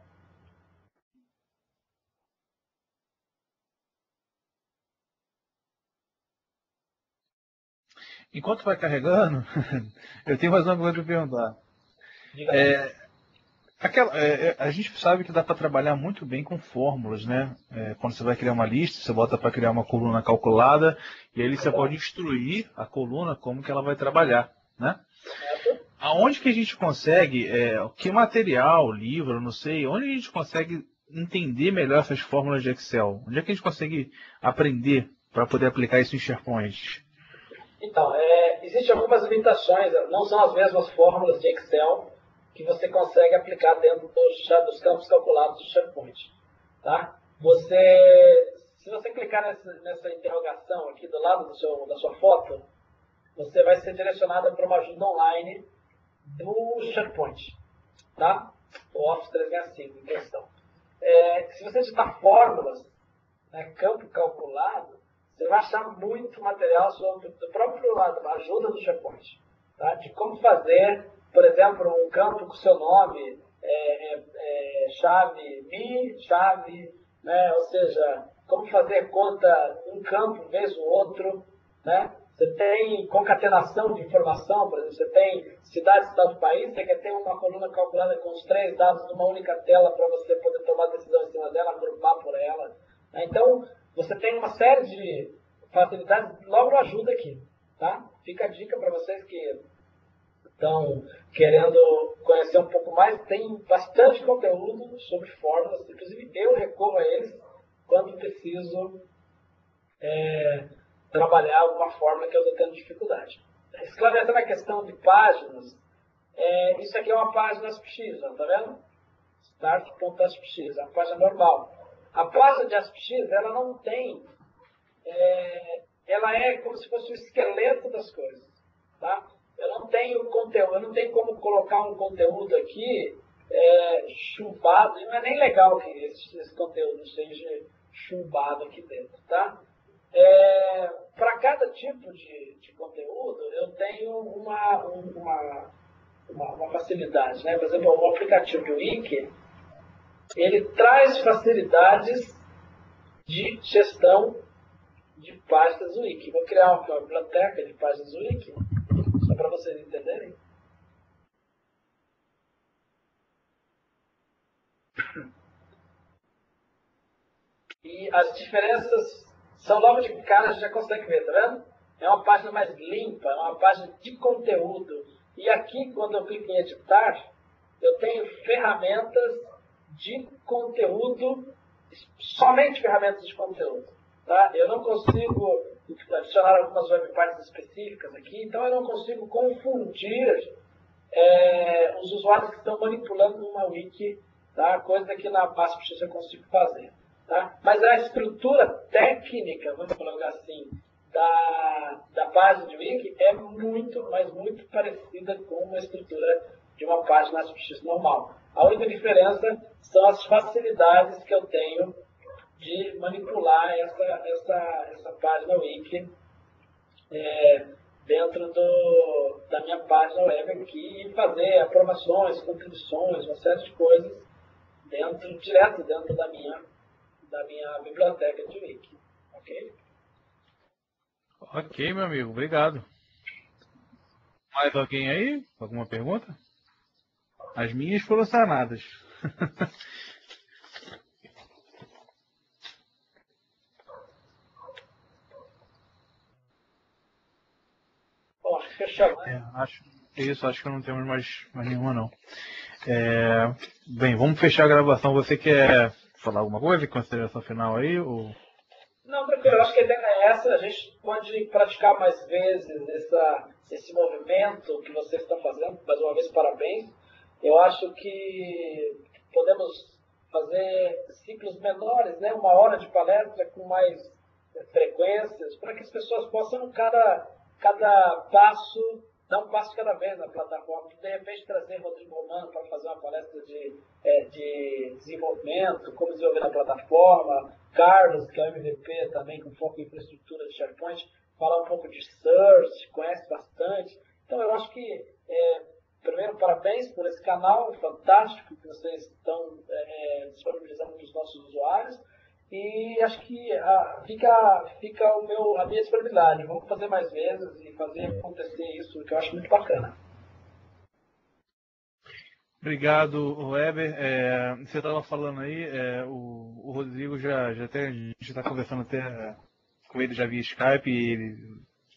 Enquanto vai carregando, eu tenho mais uma coisa para perguntar. Diga lá. A gente sabe que dá para trabalhar muito bem com fórmulas, né? Quando você vai criar uma lista, você bota para criar uma coluna calculada e aí você pode instruir a coluna como que ela vai trabalhar, né? Certo? Aonde que a gente consegue, que material, livro, não sei, onde a gente consegue entender melhor essas fórmulas de Excel? Onde é que a gente consegue aprender para poder aplicar isso em SharePoint? Então, existem algumas limitações, não são as mesmas fórmulas de Excel que você consegue aplicar dentro dos campos calculados do SharePoint. Tá? Se você clicar nessa interrogação aqui do lado da sua foto, você vai ser direcionado para uma ajuda online do SharePoint, tá? O Office 365 em questão. Se você digitar fórmulas, né, campo calculado, você vai achar muito material sobre do próprio lado, a ajuda do SharePoint, tá? De como fazer, por exemplo, um campo com seu nome, chave, chave, né? Ou seja, como fazer conta um campo vez o outro, né? Você tem concatenação de informação, por exemplo, você tem cidade, estado do país, você quer ter uma coluna calculada com os 3 dados numa única tela para você poder tomar decisão em cima dela, agrupar por ela. Então, você tem uma série de facilidades, logo ajuda aqui. Tá? Fica a dica para vocês que estão querendo conhecer um pouco mais, tem bastante conteúdo sobre fórmulas, inclusive eu recorro a eles quando preciso trabalhar alguma fórmula que eu estou tendo dificuldade. Esclarecendo a questão de páginas, isso aqui é uma página ASP-X, tá vendo? Start.aspx, a página normal. A página de ASP-X, ela não tem, ela é como se fosse o esqueleto das coisas, tá? Eu não tenho conteúdo, eu não tenho como colocar um conteúdo aqui chumbado, e não é nem legal que esse conteúdo seja chumbado aqui dentro, tá? Para cada tipo de conteúdo, eu tenho uma facilidade, né? Por exemplo, o aplicativo do Wiki, ele traz facilidades de gestão de páginas do Wiki. Vou criar uma biblioteca de páginas do Wiki, só para vocês entenderem. E as diferenças são logo de cara, a gente já consegue ver, tá vendo? É uma página mais limpa, é uma página de conteúdo. E aqui, quando eu clico em editar, eu tenho ferramentas de conteúdo, somente ferramentas de conteúdo. Tá? Eu não consigo adicionar algumas web páginas específicas aqui, então eu não consigo confundir os usuários que estão manipulando uma wiki, tá? Coisa que na ASP.x eu consigo fazer. Tá? Mas a estrutura técnica, vamos colocar assim, da página de wiki é muito, mas muito parecida com uma estrutura de uma página ASP.x normal. A única diferença são as facilidades que eu tenho de manipular essa página wiki dentro da minha página web aqui e fazer aprovações, contribuições, uma série de coisas direto dentro da minha biblioteca de wiki. Ok? Ok, meu amigo, obrigado. Mais alguém aí? Alguma pergunta? As minhas foram sanadas. Bom, fechou. Acho que não temos mais nenhuma não. Bem, vamos fechar a gravação. Você quer falar alguma coisa em consideração final aí? Ou... Não, tranquilo. Eu acho que a ideia é essa. A gente pode praticar mais vezes esse movimento que vocês estão fazendo. Mais uma vez, parabéns. Eu acho que podemos fazer ciclos menores, né? 1 hora de palestra com mais frequências, para que as pessoas possam, cada passo, dar um passo cada vez na plataforma. De repente, trazer Rodrigo Romano para fazer uma palestra de desenvolvimento, como desenvolver na plataforma. Carlos, que é o MVP também, com foco em infraestrutura de SharePoint, falar um pouco de Search, conhece bastante. Então, eu acho que, primeiro, parabéns por esse canal fantástico que vocês estão disponibilizando para os nossos usuários. E acho que fica a minha disponibilidade. Vamos fazer mais vezes e fazer acontecer isso, que eu acho muito bacana. Obrigado, Weber. Você estava falando aí, o Rodrigo a gente está conversando até com ele já via Skype, e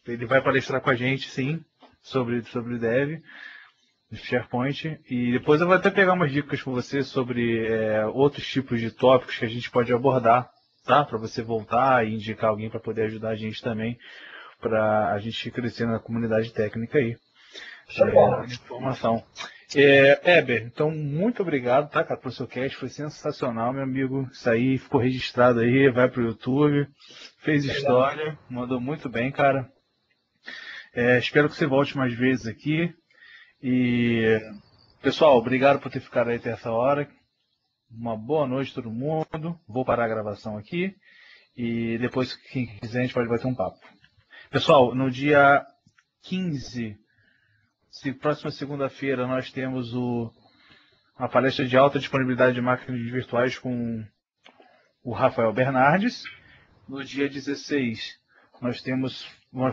ele vai palestrar com a gente, sim, sobre Dev, SharePoint, e depois eu vou até pegar umas dicas com você sobre outros tipos de tópicos que a gente pode abordar, tá? Para você voltar e indicar alguém para poder ajudar a gente também, para a gente crescer na comunidade técnica aí. Informação. Eber, então muito obrigado, tá, cara, pelo seu cast, foi sensacional, meu amigo. Isso aí ficou registrado aí, vai pro YouTube, fez história, mandou muito bem, cara. Espero que você volte mais vezes aqui. E pessoal, obrigado por ter ficado aí até essa hora. Uma boa noite a todo mundo. Vou parar a gravação aqui e depois, quem quiser, a gente pode bater um papo. Pessoal, no dia 15, próxima segunda-feira, nós temos a palestra de alta disponibilidade de máquinas virtuais com o Rafael Bernardes. No dia 16, nós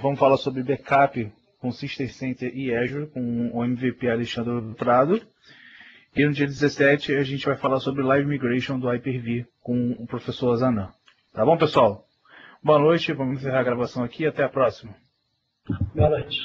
vamos falar sobre backup com System Center e Azure, com o MVP Alexandre Prado. E no dia 17, a gente vai falar sobre Live Migration do Hyper-V com o professor Zanan. Tá bom, pessoal? Boa noite, vamos encerrar a gravação aqui. Até a próxima. Boa noite.